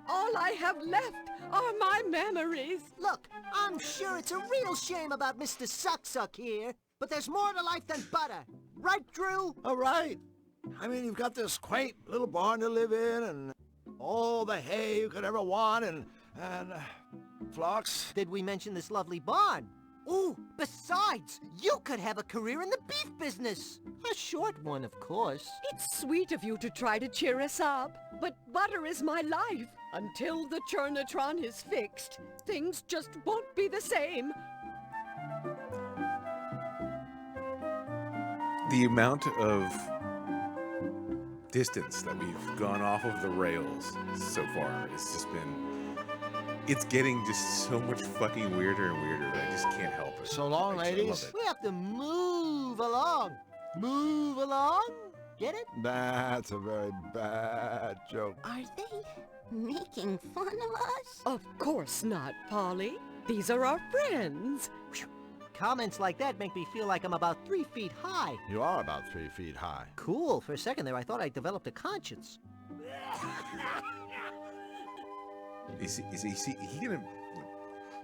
all I have left are my memories. Look, I'm sure it's a real shame about Mr. Suck here, but there's more to life than butter. Right, Drew? All right. I mean, you've got this quaint little barn to live in, and all the hay you could ever want, and Flux. Did we mention this lovely barn? Ooh, besides, you could have a career in the beef business. A short one, of course. It's sweet of you to try to cheer us up, but butter is my life. Until the Churnatron is fixed, things just won't be the same. The amount of distance that we've gone off of the rails so far has just been... It's getting just so much fucking weirder and weirder that I just can't help it. So long, I just ladies. love it. We have to move along. Move along? Get it? That's a very bad joke. Are they making fun of us? Of course not, Polly. These are our friends. Comments like that make me feel like I'm about 3 feet high. You are about 3 feet high. Cool. For a second there, I thought I developed a conscience. Is he gonna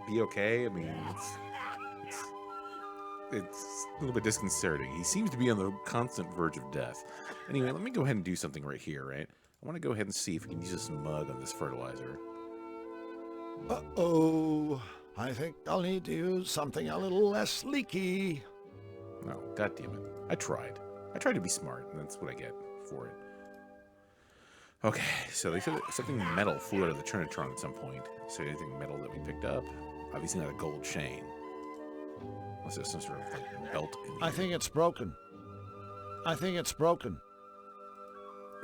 be okay? I mean, it's a little bit disconcerting. He seems to be on the constant verge of death. Anyway, let me go ahead and do something right here, right? I want to go ahead and see if we can use this mud on this fertilizer. Uh-oh. I think I'll need to use something a little less leaky. No, God damn it. I tried. I tried to be smart, and that's what I get for it. Okay, so they said that something metal flew out of the Trinitron at some point. So anything metal that we picked up? Obviously not a gold chain. Unless there's some sort of like, belt in here. I think it's broken. I think it's broken.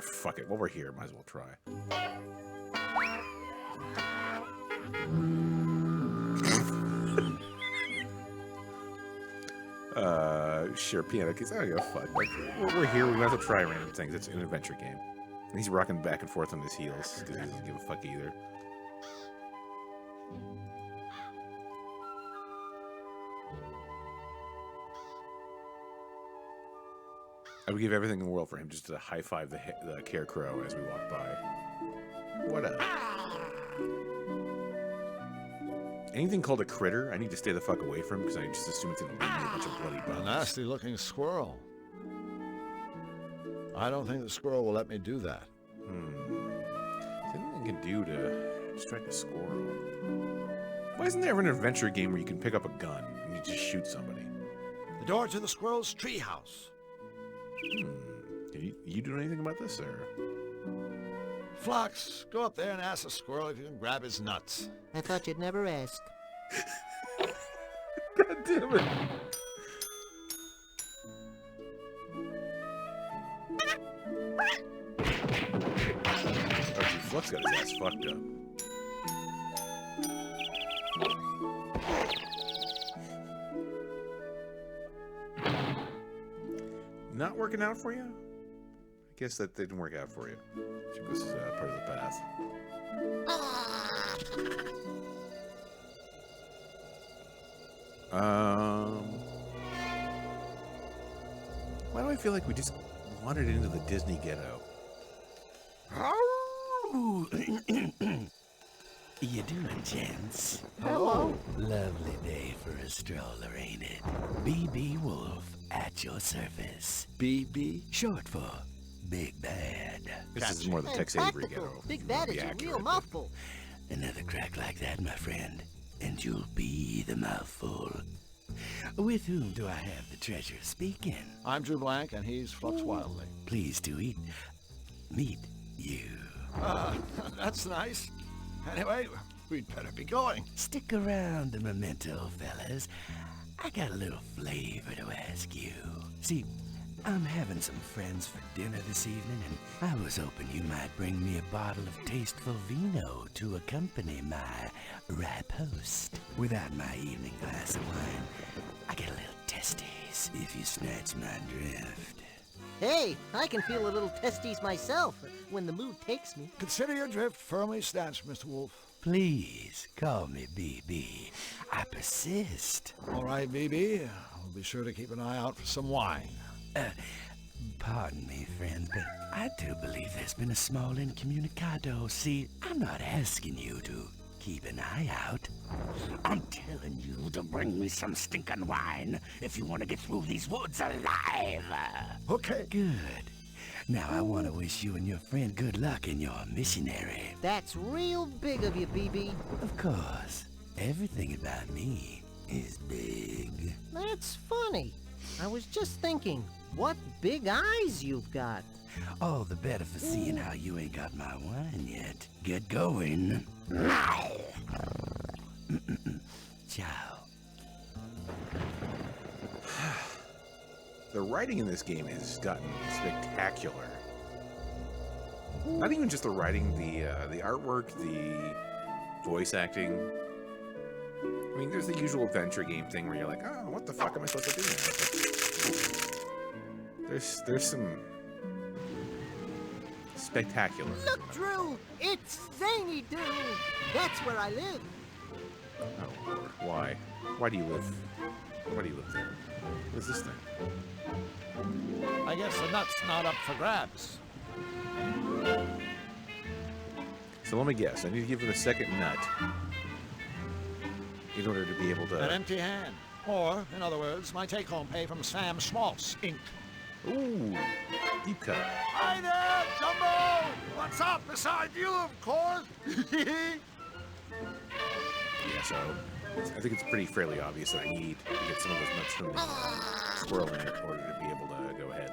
Fuck it, while we're here, might as well try. Sure, piano keys. I don't give a fuck. Like, we're here, we might as well try random things. It's an adventure game. And he's rocking back and forth on his heels because he doesn't give a fuck either. I would give everything in the world for him just to high-five the Carecrow as we walk by. What up? Anything called a critter, I need to stay the fuck away from because I just assume it's going to leave me a bunch of bloody bones. A nasty-looking squirrel. I don't think the squirrel will let me do that. Is there anything I can do to distract a squirrel? Why isn't there ever an adventure game where you can pick up a gun and you just shoot somebody? The door to the squirrel's treehouse. Can you do anything about this, or? Phlox, go up there and ask the squirrel if you can grab his nuts. I thought you'd never ask. God damn it. Okay, Flux got his ass fucked up. Not working out for you? I guess that didn't work out for you. This is part of the path. Why do I feel like we just wandered into the Disney ghetto? You doing, gents? Hello. Lovely day for a stroller, ain't it? BB Wolf at your service. BB, short for Big Bad. This is more the Tex Avery ghetto. Big Bad is a real mouthful. Another crack like that, my friend, and you'll be the mouthful. With whom do I have the treasure speaking? I'm Drew Blank, and he's Flux Wildly. Pleased to meet you. That's nice. Anyway, we'd better be going. Stick around a memento, fellas. I got a little flavor to ask you. See, I'm having some friends for dinner this evening, and I was hoping you might bring me a bottle of tasteful vino to accompany my riposte. Without my evening glass of wine, I get a little testies, if you snatch my drift. Hey, I can feel a little testes myself when the mood takes me. Consider your drift firmly snatched, Mr. Wolf. Please, call me BB. I persist. All right, BB. We'll be sure to keep an eye out for some wine. Pardon me, friend, but I do believe there's been a small incommunicado. See, I'm not asking you to keep an eye out. I'm telling you to bring me some stinking wine if you want to get through these woods alive. Okay. Good. Now I want to wish you and your friend good luck in your missionary. That's real big of you, BB. Of course. Everything about me is big. That's funny. I was just thinking, what big eyes you've got. All the better for seeing how you ain't got my wine yet. Get going. Ciao. The writing in this game has gotten spectacular. Not even just the writing, the artwork, the voice acting. I mean, there's the usual adventure game thing where you're like, oh, what the fuck am I supposed to do now? There's some spectacular. Look, Drew! It's Zany Doo! That's where I live. Oh, Lord. Why? Why do you live? Why do you live there? What's this thing? I guess the nut's not up for grabs. So let me guess. I need to give him a second nut in order to be able to... An empty hand. Or, in other words, my take-home pay from Sam Schmaltz, Inc. Ooh, deep cut. Hi there, Jumbo! What's up beside you, of course? Yeah, so I think it's fairly obvious that I need to get some of those nuts from the squirrel in order to be able to go ahead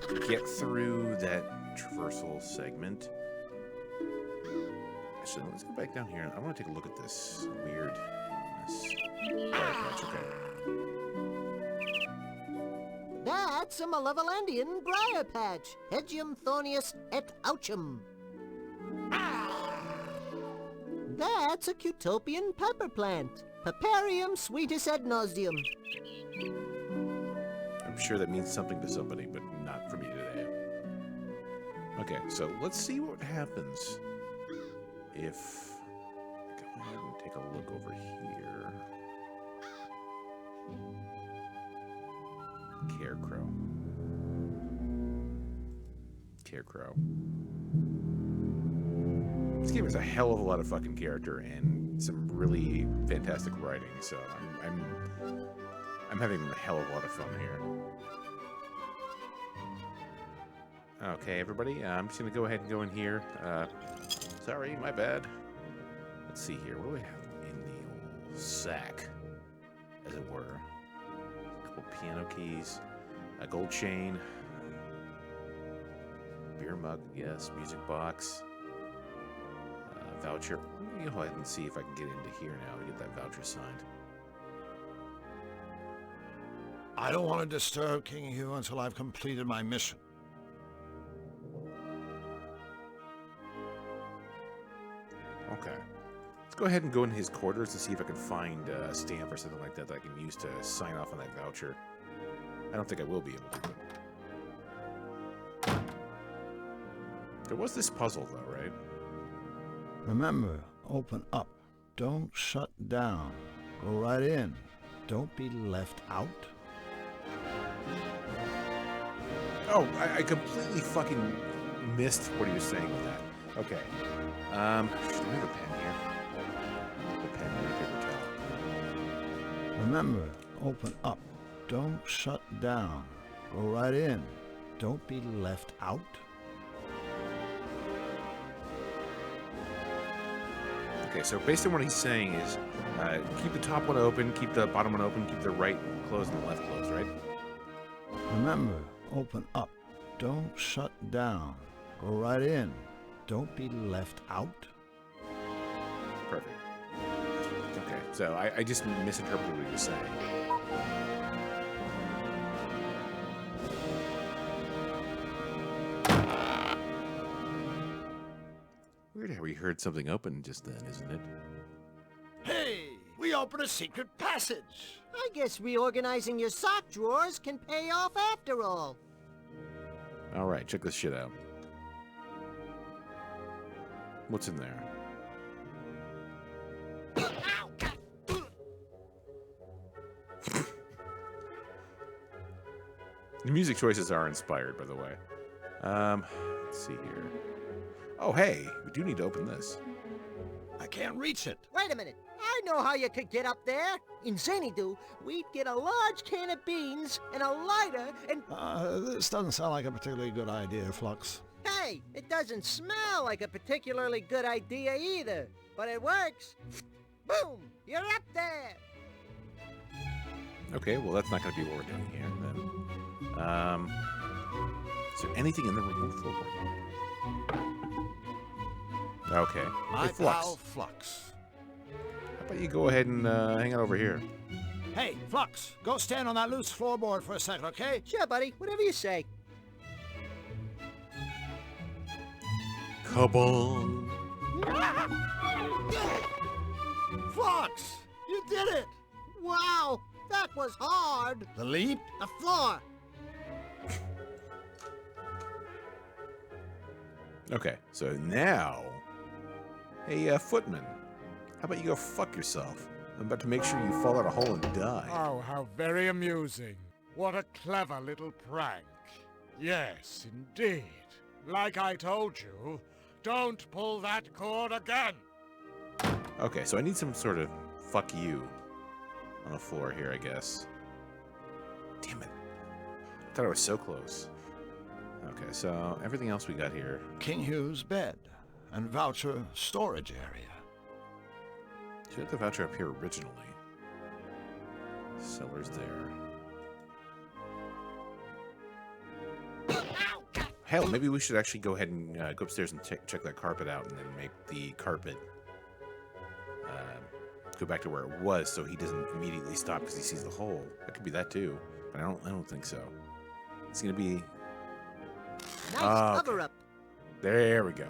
and get through that traversal segment. Actually, let's go back down here. I want to take a look at this weirdness. Briar patch, okay. That's a malevolandian briar patch, Hegium thornius et auchum. That's a Cutopian pepper plant, Paparium sweetus ad nauseam. I'm sure that means something to somebody, but not for me today. Okay, so let's see what happens if I go ahead and take a look over here. Carecrow. This game has a hell of a lot of fucking character and some really fantastic writing, so I'm having a hell of a lot of fun here. Okay, everybody, I'm just gonna go ahead and go in here. Sorry, my bad. Let's see here. What do we have in the old sack, as it were? A couple piano keys, a gold chain, beer mug, yes, music box, voucher. Let me go ahead and see if I can get into here now and get that voucher signed. I don't want to disturb King Hugh until I've completed my mission. Okay. Let's go ahead and go in his quarters to see if I can find a stamp or something like that that I can use to sign off on that voucher. I don't think I will be able to. But... There was this puzzle, though, right? Remember, open up. Don't shut down. Go right in. Don't be left out. Oh, I completely fucking missed what he was saying with that. Okay. Do I have a pen here? A pen and a paper towel. Remember, open up. Don't shut down. Go right in. Don't be left out. Okay, so based on what he's saying is, keep the top one open, keep the bottom one open, keep the right closed and the left closed, right? Remember, open up. Don't shut down. Go right in. Don't be left out. Perfect. Okay, so I just misinterpreted what he was saying. Weird how we heard something open just then, isn't it? Hey, we opened a secret passage. I guess reorganizing your sock drawers can pay off after all. All right, check this shit out. What's in there? The music choices are inspired, by the way. Let's see here. Oh, hey, we do need to open this. I can't reach it. Wait a minute. I know how you could get up there. In Xanadu, we'd get a large can of beans and a lighter and... This doesn't sound like a particularly good idea, Flux. Hey, it doesn't smell like a particularly good idea either. But it works. Boom! You're up there! Okay, well, that's not going to be what we're doing here, then. Is there anything in the room? Okay. My Hey, Flux. pal Flux. How about you go ahead and hang out over here? Hey, Flux, go stand on that loose floorboard for a second, okay? Sure, buddy. Whatever you say. Come on. Flux, you did it! Wow, that was hard. The leap? The floor. Okay, so now... Hey, footman. How about you go fuck yourself? I'm about to make sure you fall out a hole and die. Oh, how very amusing. What a clever little prank. Yes, indeed. Like I told you, Don't pull that cord again! Okay, so I need some sort of fuck you on the floor here, I guess. Damn it. I thought I was so close. Okay, so everything else we got here. King Hugh's bed and voucher storage area. Should have the voucher up here originally. Cellar's there. Hell, maybe we should actually go ahead and go upstairs and check that carpet out and then make the carpet go back to where it was so he doesn't immediately stop because he sees the hole. That could be that too, but I don't think so. It's gonna be Nice cover up. There we go.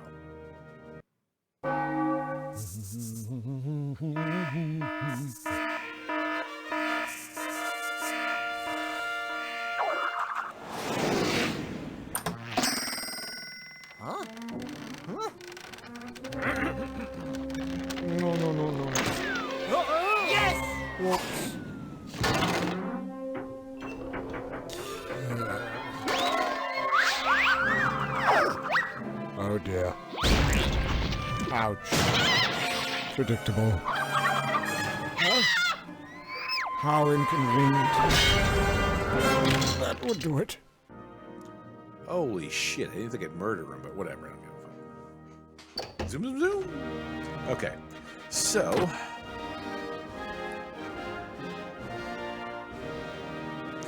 Huh? Huh? No. Yes! Whoops. Oh dear. Ouch. Predictable. Huh? How inconvenient. That would do it. Holy shit, I didn't think I'd murder him, but whatever. I don't give a fuck. Zoom, zoom, zoom. Okay, so...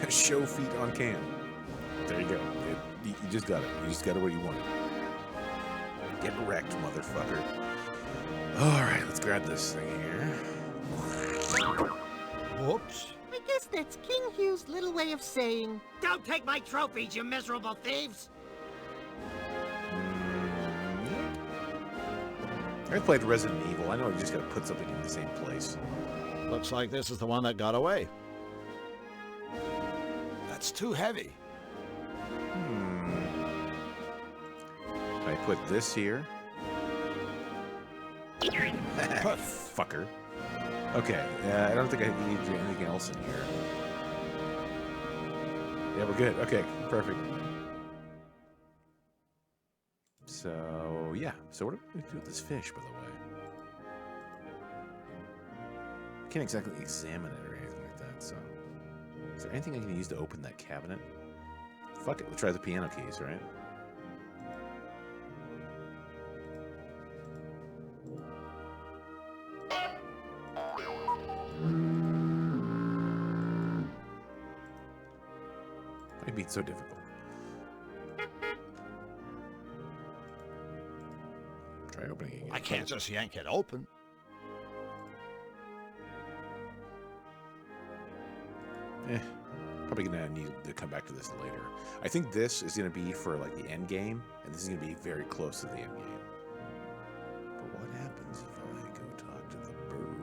show feet on cam. There you go. You just got it. You just got it where you want it. Get wrecked, motherfucker. Alright, let's grab this thing here. Whoops. I guess that's King Hugh's little way of saying, "Don't take my trophies, you miserable thieves!" I played Resident Evil. I know you just gotta put something in the same place. Looks like this is the one that got away. That's too heavy. I put this here. Fucker. Okay, I don't think I need to do anything else in here. Yeah, we're good. Okay, perfect. So, yeah. So what are we going to do with this fish, by the way? Can't exactly examine it or anything like that, so... Is there anything I can use to open that cabinet? Fuck it, we'll try the piano keys, right? Why'd it be so difficult? Try opening it again. I can't just yank it open. Probably gonna need to come back to this later. I think this is gonna be for like the end game, and this is gonna be very close to the end game. But what happens if I go talk to the bird?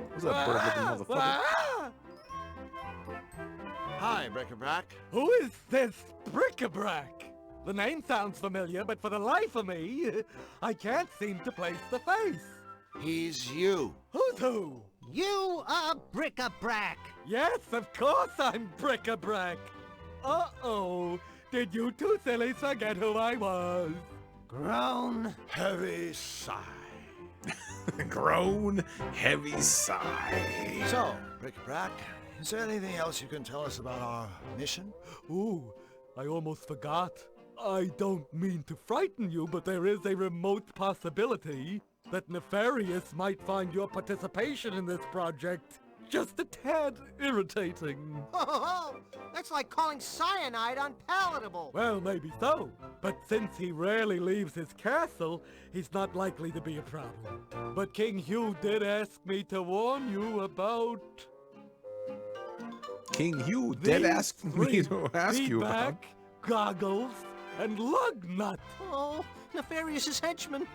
What's that bird-looking motherfucker? Hi, Bric-a-Brac. Who is this Bric-a-Brac? The name sounds familiar, but for the life of me, I can't seem to place the face. He's you. Who's who? You are Bric-a-Brac. Yes, of course I'm Bric-a-Brac. Uh-oh. Did you two sillies forget who I was? Groan. Heavy sigh. Groan, heavy sigh. So, Bric-a-Brac, is there anything else you can tell us about our mission? Ooh, I almost forgot. I don't mean to frighten you, but there is a remote possibility that Nefarious might find your participation in this project just a tad irritating. Oh, that's like calling cyanide unpalatable. Well, maybe so, but since he rarely leaves his castle, he's not likely to be a problem. But King Hugh did ask me to warn you about... King Hugh did ask me to ask you about... feedback, goggles, and lug nut. Oh, Nefarious's henchmen.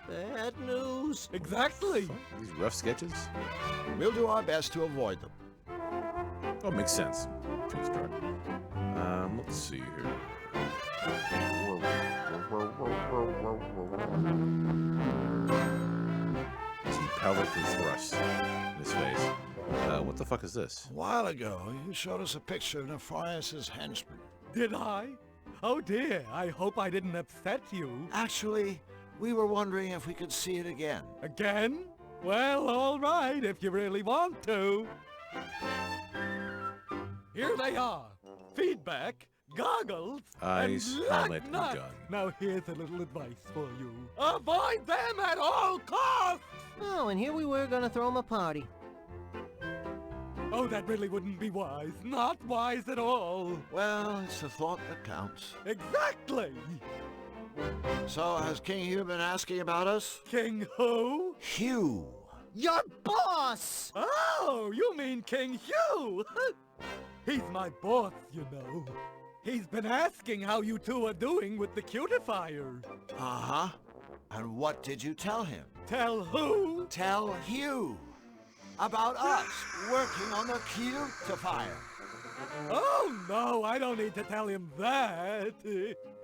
Bad news. Exactly. These rough sketches? We'll do our best to avoid them. Oh, makes sense. Toonstruck. Let's see here. See, pelvic and thrust in his face. What the fuck is this? A while ago, you showed us a picture of Nefarious' henchman. Did I? Oh dear, I hope I didn't upset you. Actually, we were wondering if we could see it again. Again? Well, all right, if you really want to. Here they are. Feedback, goggles, Eyes, and helmet, and nuts. gun. Now here's a little advice for you. Avoid them at all costs! Oh, and here we were gonna throw him a party. Oh, that really wouldn't be wise. Not wise at all. Well, it's the thought that counts. Exactly. So, has King Hugh been asking about us? King who? Hugh. Your boss! Oh, you mean King Hugh? He's my boss, you know. He's been asking how you two are doing with the cutifier. Uh-huh. And what did you tell him? Tell who? Tell Hugh. About us working on the cutifier. Oh, no, I don't need to tell him that.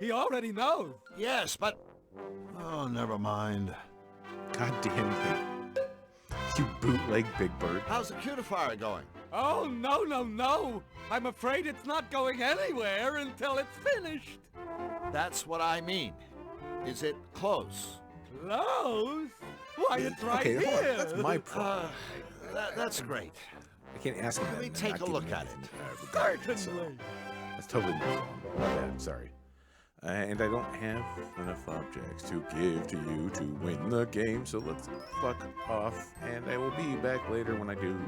He already knows. Yes, but... Oh, never mind. God damn you. You bootleg Big Bird. How's the cutifier going? Oh, no, no, no. I'm afraid it's not going anywhere until it's finished. That's what I mean. Is it close? Close? Why, it's right Okay, hold on. here. That's my problem. That's great. I can't ask him Let that me and take not a give look him at it. anything, regarding, so Certainly. that's totally my fault. My bad, sorry. And I don't have enough objects to give to you to win the game, so let's fuck off. And I will be back later when I do.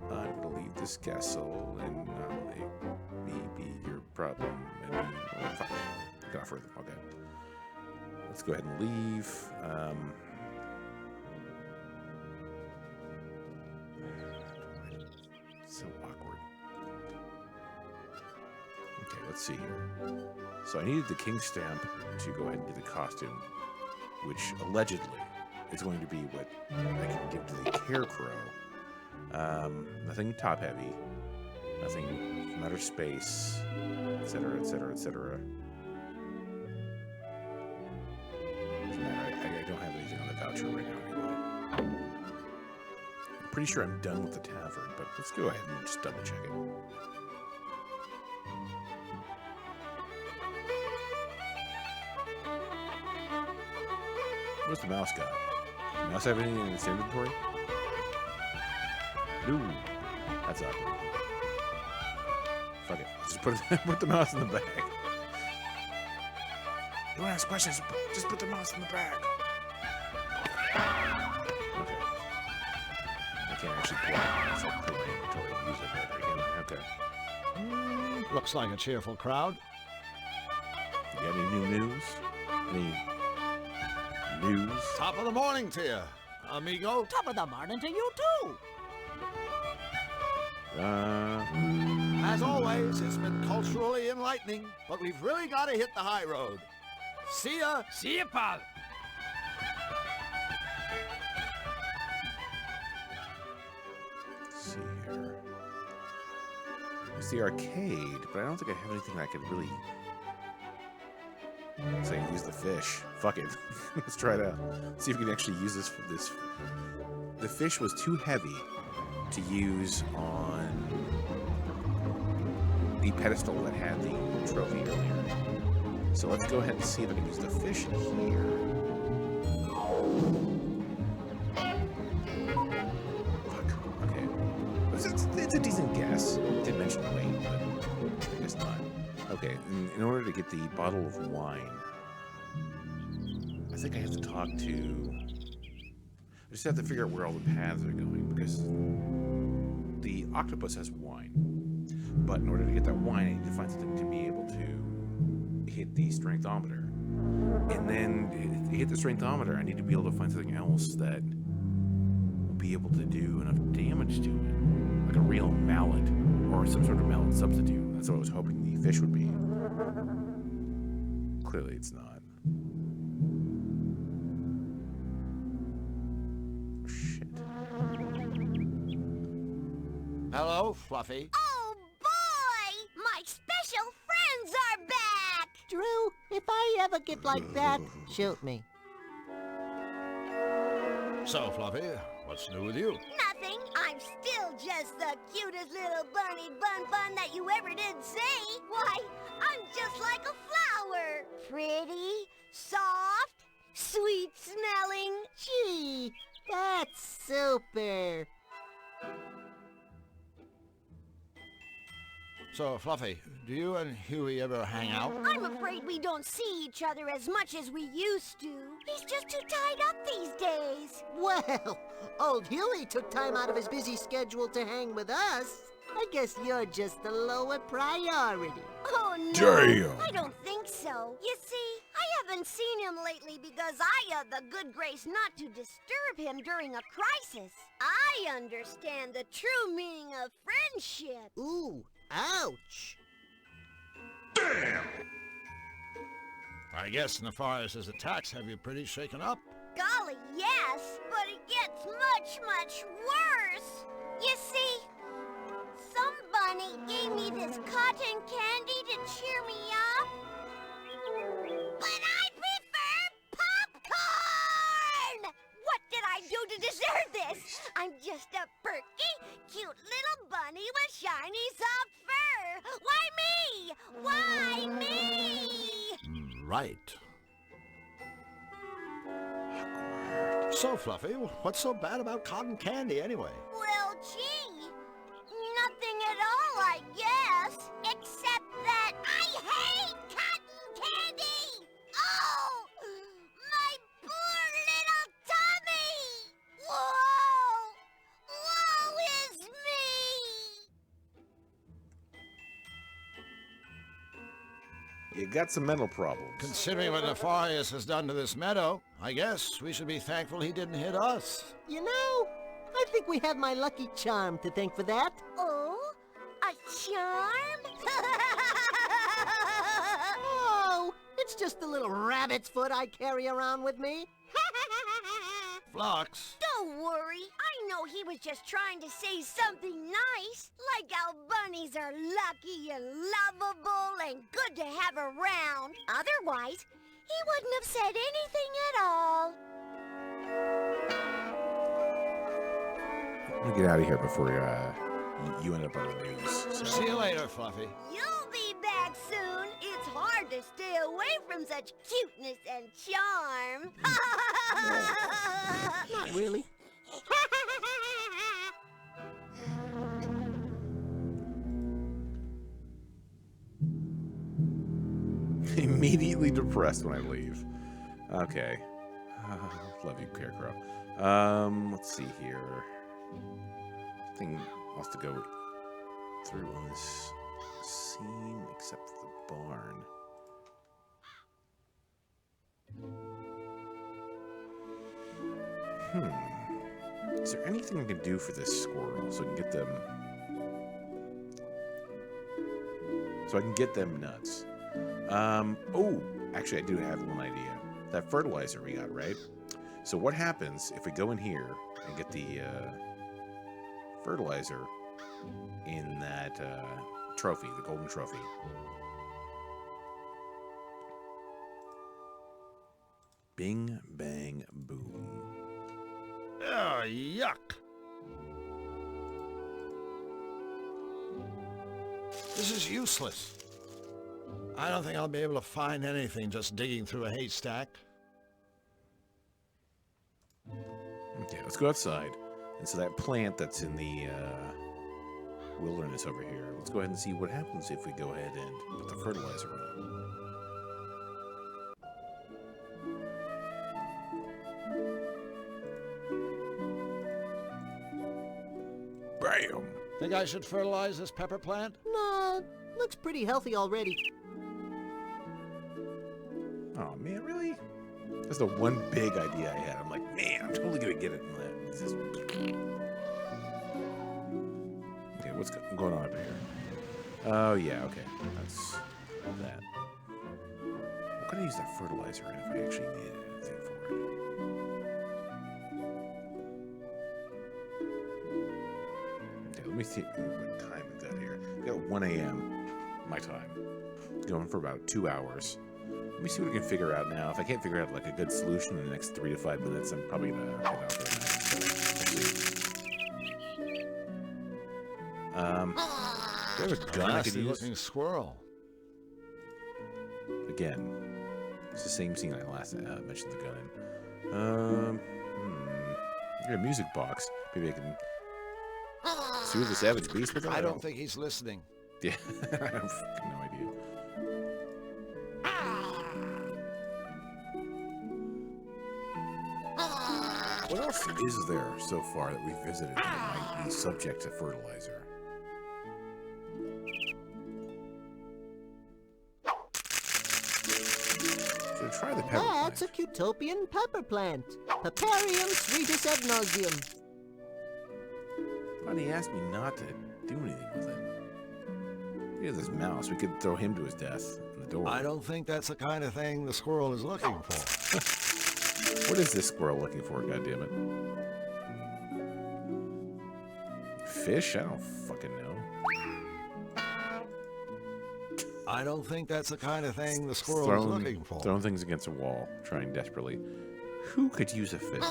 I'm gonna leave this castle and not let me be your problem. And well, fuck. Get off further. Okay. Let's go ahead and leave. So awkward. Okay, let's see here. So I needed the king stamp to go ahead and get the costume, which allegedly is going to be what I can give to the Carecrow. Nothing top heavy, nothing from outer space, etc., etc., etc. Doesn't matter. I don't have anything on the voucher right now anyway. I'm pretty sure I'm done with the tavern, but let's go ahead and just double check it. What's the mouse got? Does the mouse have anything in its inventory? No. That's awkward. Fuck it. Just put the mouse in the bag. You want to ask questions? Just put the mouse in the bag. Okay. I can't actually pull it out. So I'll put it in my inventory and use it later again. Okay. Looks like a cheerful crowd. You got any new news? Any news? Top of the morning to you, amigo. Top of the morning to you, too. As always, it's been culturally enlightening, but we've really got to hit the high road. See ya. See ya, pal. Let's see here. It's the arcade, but I don't think I have anything that I could really say use the fish. Fuck it. Let's try it out. See if we can actually use this for this. The fish was too heavy to use on the pedestal that had the trophy earlier. So let's go ahead and see if I can use the fish here. Fuck. Okay. It's a decent guess. Didn't mention weight, but I guess not. Okay, in order to get the bottle of wine, I think I have to talk to... I just have to figure out where all the paths are going, because the octopus has wine. But in order to get that wine, I need to find something to be able to hit the strengthometer. And then to hit the strengthometer, I need to be able to find something else that will be able to do enough damage to it. Like a real mallet, or some sort of mallet substitute. That's what I was hoping the fish would be. Clearly it's not. Hello, Fluffy. Oh, boy! My special friends are back! Drew, if I ever get like that, shoot me. So, Fluffy, what's new with you? Nothing. I'm still just the cutest little bunny bun that you ever did see. Why, I'm just like a flower. Pretty, soft, sweet-smelling. Gee, that's super. So, Fluffy, do you and Huey ever hang out? I'm afraid we don't see each other as much as we used to. He's just too tied up these days. Well, old Huey took time out of his busy schedule to hang with us. I guess you're just the lower priority. Oh, no. Damn. I don't think so. You see, I haven't seen him lately because I had the good grace not to disturb him during a crisis. I understand the true meaning of friendship. Ooh, ouch. I guess Nefarious' attacks have you pretty shaken up. Golly, yes, but it gets much, much worse. You see, some bunny gave me this cotton candy to cheer me up. But I prefer popcorn! What did I do to deserve this? I'm just a perky, cute little bunny with shiny, soft fur. Why me? Why me? Right. So, Fluffy, what's so bad about cotton candy anyway? Well, gee, nothing at all, I guess. Except that I hate cotton candy! Oh, my poor little tummy! Whoa! Woe is me! You got some mental problems. Considering what Nefarious has done to this meadow, I guess we should be thankful he didn't hit us. You know, I think we have my lucky charm to thank for that. Oh, a charm? Oh, it's just a little rabbit's foot I carry around with me. Flux. Don't worry. I know he was just trying to say something nice, like how bunnies are lucky and lovable and good to have around. Otherwise, he wouldn't have said anything at all. I'm gonna get out of here before you end up on the news. So. See you later, Fluffy. You'll be back soon. It's hard to stay away from such cuteness and charm. Not really. Immediately depressed when I leave. Okay. Love you, Scarecrow. Let's see here. Thing wants to go through on this scene, except for the barn. Is there anything I can do for this squirrel so I can get them? So I can get them nuts. Oh, actually, I do have one idea. That fertilizer we got, right? So what happens if we go in here and get the fertilizer in that trophy, the golden trophy? Bing, bang, boom. Oh, yuck. This is useless. I don't think I'll be able to find anything just digging through a haystack. Okay, let's go outside. And so that plant that's in the wilderness over here, let's go ahead and see what happens if we go ahead and put the fertilizer on it. Bam! Think I should fertilize this pepper plant? No, looks pretty healthy already. Oh man, really? That's the one big idea I had. I'm like, man, I'm totally gonna get it in that. This is... Okay, what's going on up here? Oh yeah, okay. That's that. What could I use that fertilizer in if I actually needed anything for it? Okay, let me see what time we got here. We got 1 a.m. my time. Going for about 2 hours. Let me see what we can figure out now. If I can't figure out like a good solution in the next 3 to 5 minutes, I'm probably gonna head out there now. Do I have a gun I could use? Nasty-looking squirrel. A again. It's the same scene I last mentioned the gun in. I got a music box. Maybe I can soothe the savage beast with it. I don't think he's listening. Yeah, I have fucking no idea. What else is there so far that we've visited that might be subject to fertilizer? Should try the pepper That's a Cutopian pepper plant. Peparium sweetus agnostium. But he asked me not to do anything with it. We have this mouse. We could throw him to his death in the door. I don't think that's the kind of thing the squirrel is looking for. What is this squirrel looking for, goddammit? Fish? I don't fucking know. I don't think that's the kind of thing the squirrel is looking for. Throwing things against a wall, trying desperately. Who could use a fish?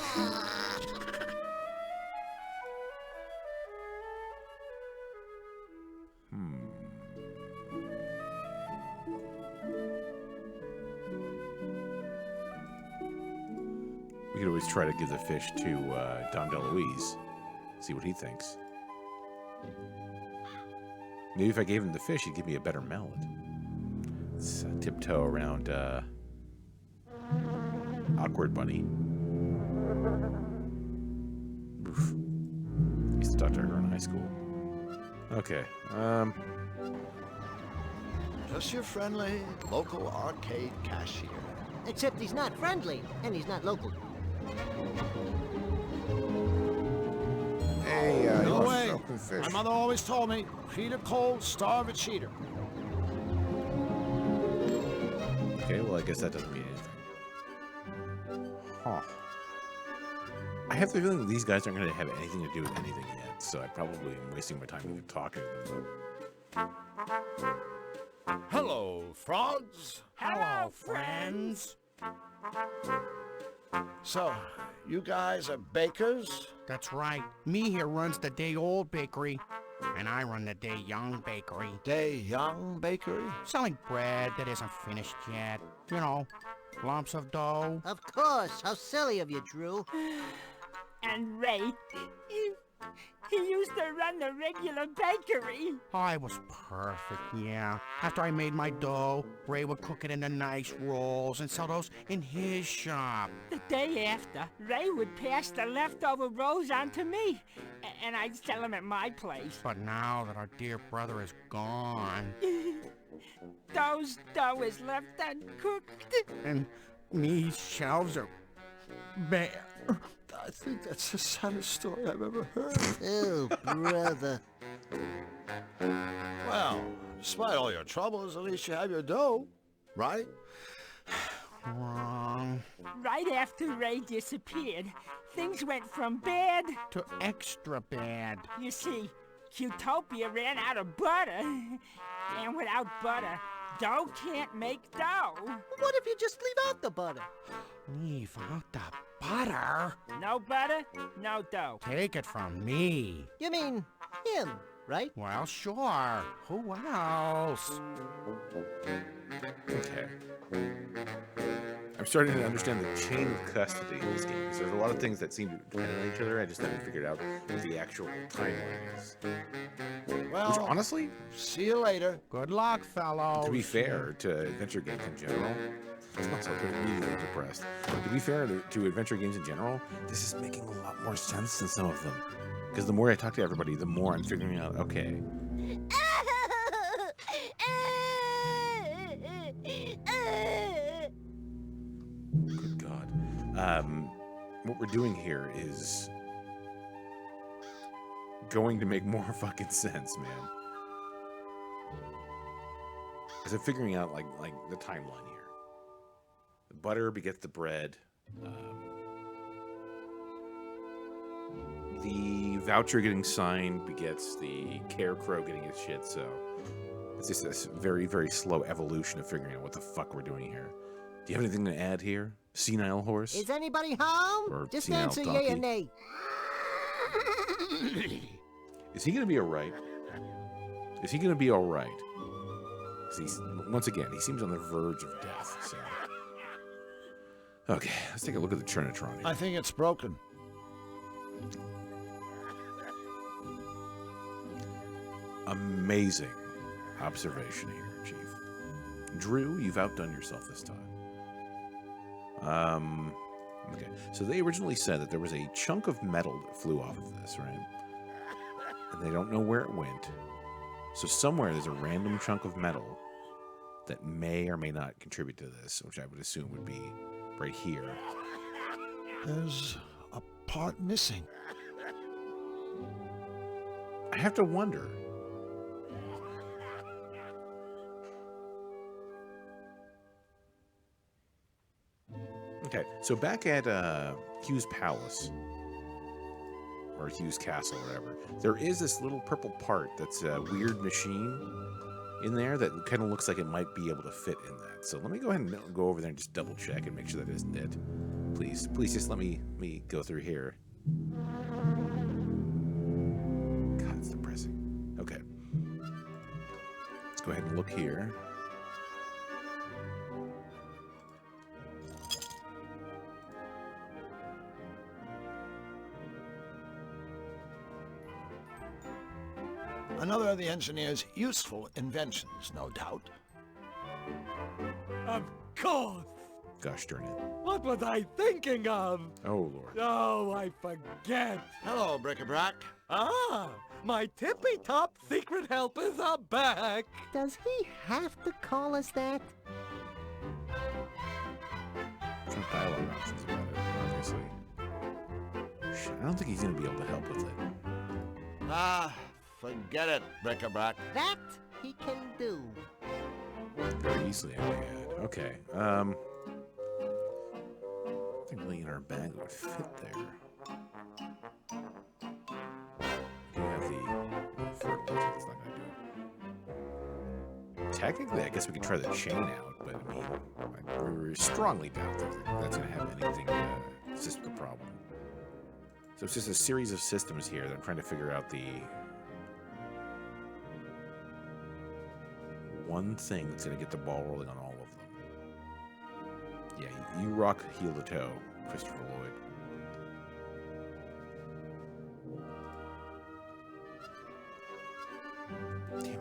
We could always try to give the fish to Dom DeLuise. See what he thinks. Maybe if I gave him the fish, he'd give me a better melon. Let's tiptoe around Awkward Bunny. Oof. Used to talk to her in high school. Okay. Just your friendly local arcade cashier. Except he's not friendly, and he's not local. Hey, No way. My mother always told me, feed a cold, starve a cheater. Okay, well, I guess that doesn't mean anything. Huh. I have the feeling that these guys aren't going to have anything to do with anything yet, so I probably am wasting my time even talking to them. Hello, frogs. Hello, friends. So, you guys are bakers? That's right. Me here runs the day-old bakery, and I run the day-young bakery. Day-young bakery? Selling bread that isn't finished yet. You know, lumps of dough. Of course. How silly of you, Drew. And Ray, he used to run the regular bakery. I was perfect, yeah. After I made my dough, Ray would cook it into nice rolls and sell those in his shop. The day after, Ray would pass the leftover rolls on to me, and I'd sell them at my place. But now that our dear brother is gone, Those dough is left uncooked. and these shelves are bare. I think that's the saddest story I've ever heard. Oh, brother. Well, despite all your troubles, at least you have your dough, right? Wrong. Right after Ray disappeared, things went from bad to extra bad. You see, Cutopia ran out of butter. And without butter, dough can't make dough. What if you just leave out the butter? Leave out the butter? No butter, no dough. Take it from me. You mean him, right? Well, sure. Who else? Okay. I'm starting to understand the chain of custody in this game, because there's a lot of things that seem to depend on each other. I just haven't figured out what the actual timeline is. Well, Which, honestly, see you later. Good luck, fellows. to be fair to adventure games in general, it's not so immediately depressed. To be fair to adventure games in general, this is making a lot more sense than some of them. Because the more I talk to everybody, the more I'm figuring out, okay, good God. What we're doing here is going to make more fucking sense, man. Because I'm figuring out like the timeline here. The butter begets the bread. The voucher getting signed begets the Carecrow getting his shit, so it's just this very, very slow evolution of figuring out what the fuck we're doing here. Do you have anything to add here? Senile horse? Is anybody home? Or Just senile answer donkey? yay or nay. Is he gonna be alright? Is he gonna be alright? 'Cause once again, he seems on the verge of death. So, okay, let's take a look at the Trinitron here. I think it's broken. Amazing observation here, Chief. Drew, you've outdone yourself this time. Okay, so they originally said that there was a chunk of metal that flew off of this, right? And they don't know where it went. So somewhere there's a random chunk of metal that may or may not contribute to this, which I would assume would be right here. There's a part missing. I have to wonder. Okay, so back at Hugh's Palace, or Hugh's Castle, or whatever, there is this little purple part that's a weird machine in there that kind of looks like it might be able to fit in that. So let me go ahead and go over there and just double check and make sure that isn't it. Please just let me go through here. God, it's depressing. Okay. Let's go ahead and look here. Another of the engineer's useful inventions, no doubt. Of course. Gosh darn it. What was I thinking of? Oh, Lord. Oh, I forget. Hello, Bric-a-Brac. Ah, my tippy-top secret helpers are back. Does he have to call us that? Some dialogue options about it, obviously. Shit, I don't think he's going to be able to help with it. Ah, forget it, Bric-a-Brac. That he can do. Very easily, I may add. Okay. I think really in our bag would fit there. We have the fertilizer. That's not going to do it. Technically, I guess we could try the chain out, but I mean, we strongly doubt that that's going to have anything to assist with the problem. So it's just a series of systems here that I'm trying to figure out the one thing that's going to get the ball rolling on all of them. Yeah, you rock heel to toe, Christopher Lloyd. Damn it.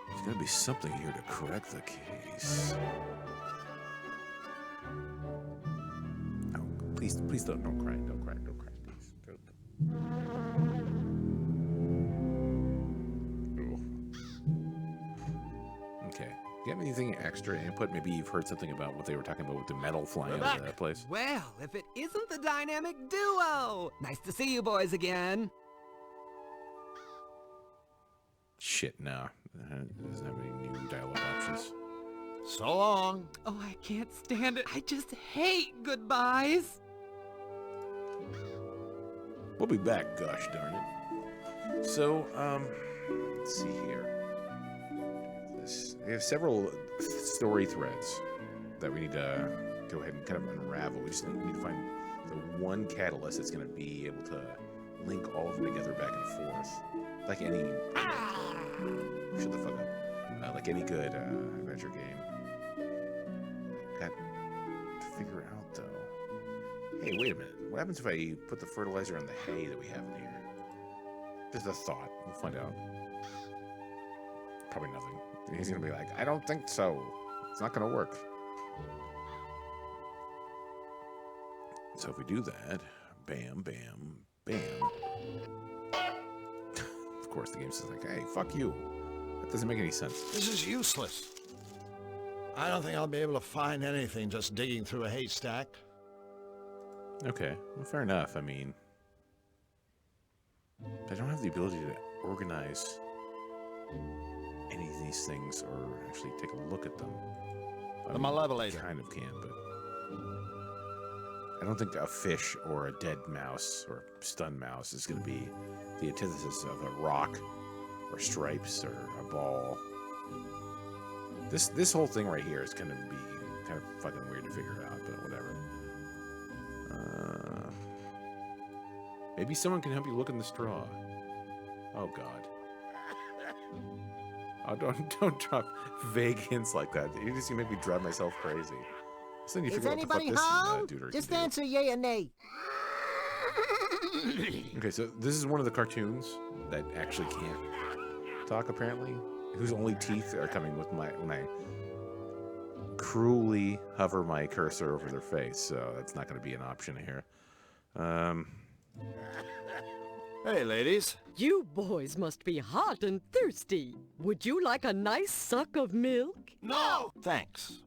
There's got to be something here to correct the case. Oh, please don't cry, please. Don't. Okay. Do you have anything extra input? Maybe you've heard something about what they were talking about with the metal flying out of that place? Well, if it isn't the dynamic duo! Nice to see you boys again. Shit, no. It doesn't have any new dialogue options. So long. Oh, I can't stand it. I just hate goodbyes. We'll be back, gosh darn it. So, let's see here. We have several story threads that we need to go ahead and kind of unravel. We just need to find the one catalyst that's going to be able to link all of them together back and forth. Like any... Shut the fuck up. Like any good adventure game. Got to figure out, though. Hey, wait a minute. What happens if I put the fertilizer on the hay that we have in here? Just a thought. We'll find out. Probably nothing. He's gonna be like, I don't think so. It's not gonna work. So if we do that, bam, bam, bam. Of course, the game says like, hey, fuck you. That doesn't make any sense. This is useless. I don't think I'll be able to find anything just digging through a haystack. Okay, well, fair enough. I mean, I don't have the ability to organize any of these things or actually take a look at them. The Malevolator. Kind of can, but I don't think a fish or a dead mouse or stunned mouse is going to be the antithesis of a rock or stripes or a ball. This whole thing right here is going to be kind of fucking weird to figure out, but whatever. Maybe someone can help you look in the straw. Oh, God. Oh, don't drop vague hints like that. You just make me drive myself crazy. So then you Is figure out what the fuck anybody this home? duder Just can do. answer yay or nay. Okay, so this is one of the cartoons that actually can't talk, apparently. Whose only teeth are coming with when I cruelly hover my cursor over their face, so that's not going to be an option here. Hey, ladies. You boys must be hot and thirsty. Would you like a nice suck of milk? No! Thanks.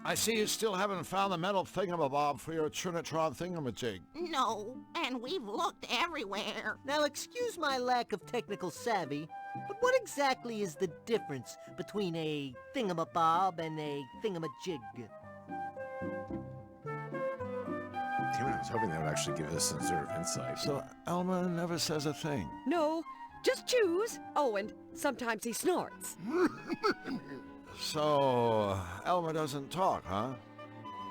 I see you still haven't found the metal thingamabob for your Trinitron thingamajig. No, and we've looked everywhere. Now, excuse my lack of technical savvy, but what exactly is the difference between a thingamabob and a thingamajig? Damn it, I was hoping that would actually give us some sort of insight. So Elmer never says a thing. No, just choose. Oh, and sometimes he snorts. So Elmer doesn't talk, huh?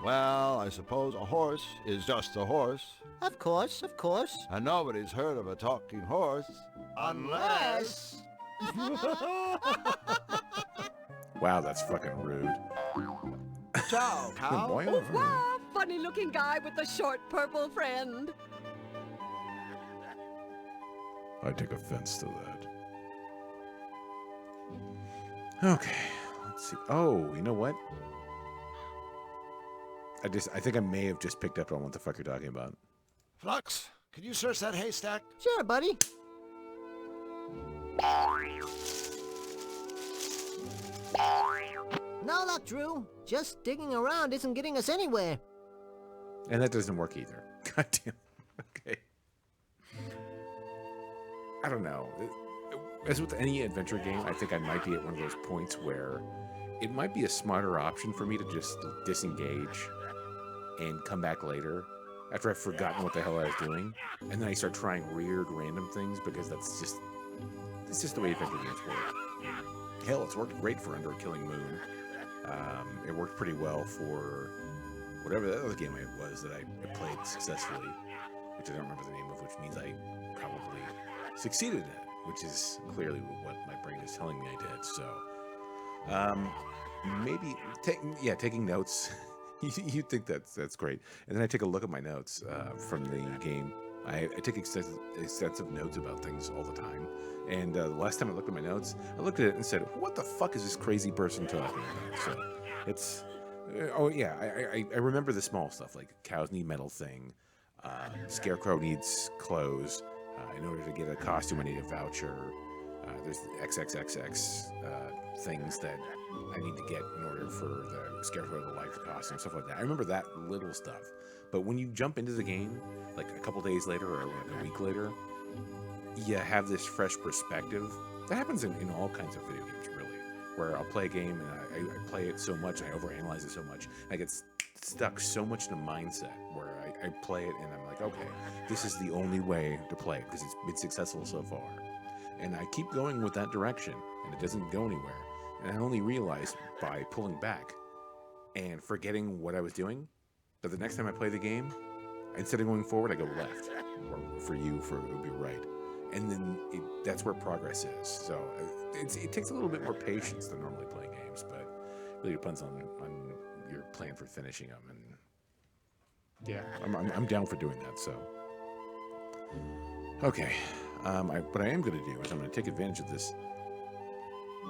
Well, I suppose a horse is just a horse. Of course, of course. And nobody's heard of a talking horse. Unless... Wow, that's fucking rude. Ciao, cow. Boy, Oh, wow, funny-looking guy with a short purple friend. I take offense to that. Okay, let's see. Oh, you know what? I think I may have just picked up on what the fuck you're talking about. Flux, can you search that haystack? Sure, buddy. No luck, Drew. Just digging around isn't getting us anywhere. And that doesn't work either. God damn. Okay. I don't know. As with any adventure game, I think I might be at one of those points where it might be a smarter option for me to just disengage and come back later after I've forgotten what the hell I was doing, and then I start trying weird random things because it's just the way adventure games work. Hell, it's worked great for Under a Killing Moon. It worked pretty well for whatever that other game it was that I played successfully, which I don't remember the name of, which means I probably succeeded at, which is clearly what my brain is telling me I did. So, maybe taking notes. You think that's great, and then I take a look at my notes from the game. I take extensive notes about things all the time, and the last time I looked at my notes, I looked at it and said, "What the fuck is this crazy person talking about?" So it's I remember the small stuff like cows need metal thing, Scarecrow needs clothes. In order to get a costume, I need a voucher. There's XXXX things that I need to get in order for the Scarecrow to like the costume, stuff like that. I remember that little stuff. But when you jump into the game, like a couple days later or like a week later, you have this fresh perspective. That happens in all kinds of video games, really, where I'll play a game and I play it so much, I overanalyze it so much, I get stuck so much in a mindset where I play it and I'm like, okay, this is the only way to play it because it's been successful so far. And I keep going with that direction and it doesn't go anywhere. And I only realized by pulling back and forgetting what I was doing that the next time I play the game, instead of going forward, I go left. Or for you, it would be right. And then that's where progress is. So it takes a little bit more patience than normally playing games, but it really depends on your plan for finishing them. And yeah, I'm down for doing that. So okay, what I am going to do is I'm going to take advantage of this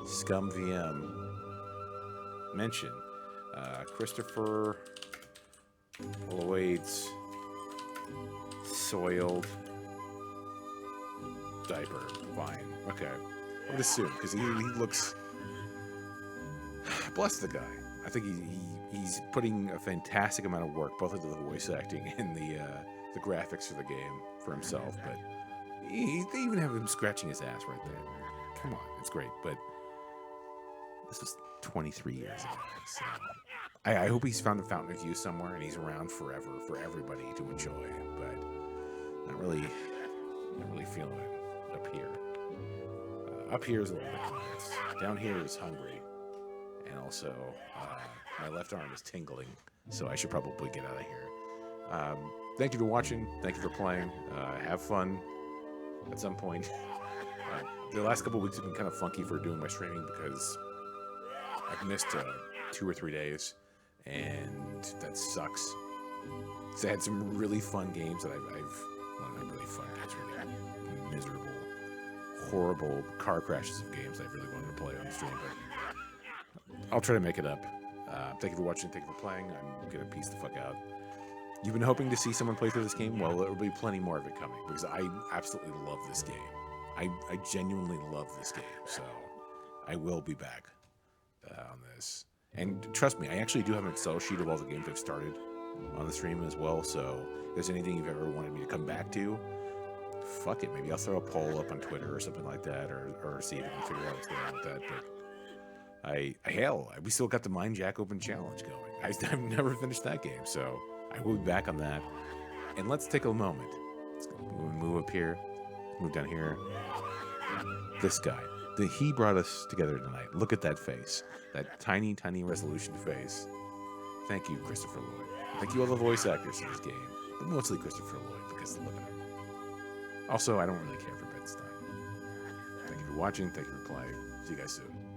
Scum VM mention. Christopher Lloyd's soiled diaper vine. Okay, I would assume because he looks. Bless the guy. I think he's putting a fantastic amount of work both into the voice acting and the graphics for the game for himself. But they even have him scratching his ass right there. Come on, it's great. But this was 23 years ago. So I hope he's found a fountain of youth somewhere and he's around forever for everybody to enjoy. But not really feeling it up here. Up here is a little bit convinced. Down here is hungry. And also, my left arm is tingling. So I should probably get out of here. Thank you for watching. Thank you for playing. Have fun at some point. The last couple of weeks have been kind of funky for doing my streaming because I've missed 2 or 3 days, and that sucks. So I had some really fun games that well, not really fun, it's really miserable, horrible car crashes of games I really wanted to play on the stream, but I'll try to make it up. Thank you for watching, thank you for playing. I'm gonna peace the fuck out. You've been hoping to see someone play through this game? Well, there will be plenty more of it coming, because I absolutely love this game. I genuinely love this game, so I will be back on this. And trust me, I actually do have an Excel sheet of all the games I've started on the stream as well, so if there's anything you've ever wanted me to come back to, fuck it, maybe I'll throw a poll up on Twitter or something like that, or see if I can figure out what's going on with that. But hell, we still got the Mind Jack Open Challenge going. I've never finished that game, so I will be back on that. And let's take a moment. Let's go. Move up here, move down here. This guy, he brought us together tonight. Look at that face, that tiny, tiny resolution face. Thank you, Christopher Lloyd. Thank you all the voice actors in this game, but mostly Christopher Lloyd, because look at him. Also, I don't really care for Ben Stein. Thank you for watching, thank you for playing. See you guys soon.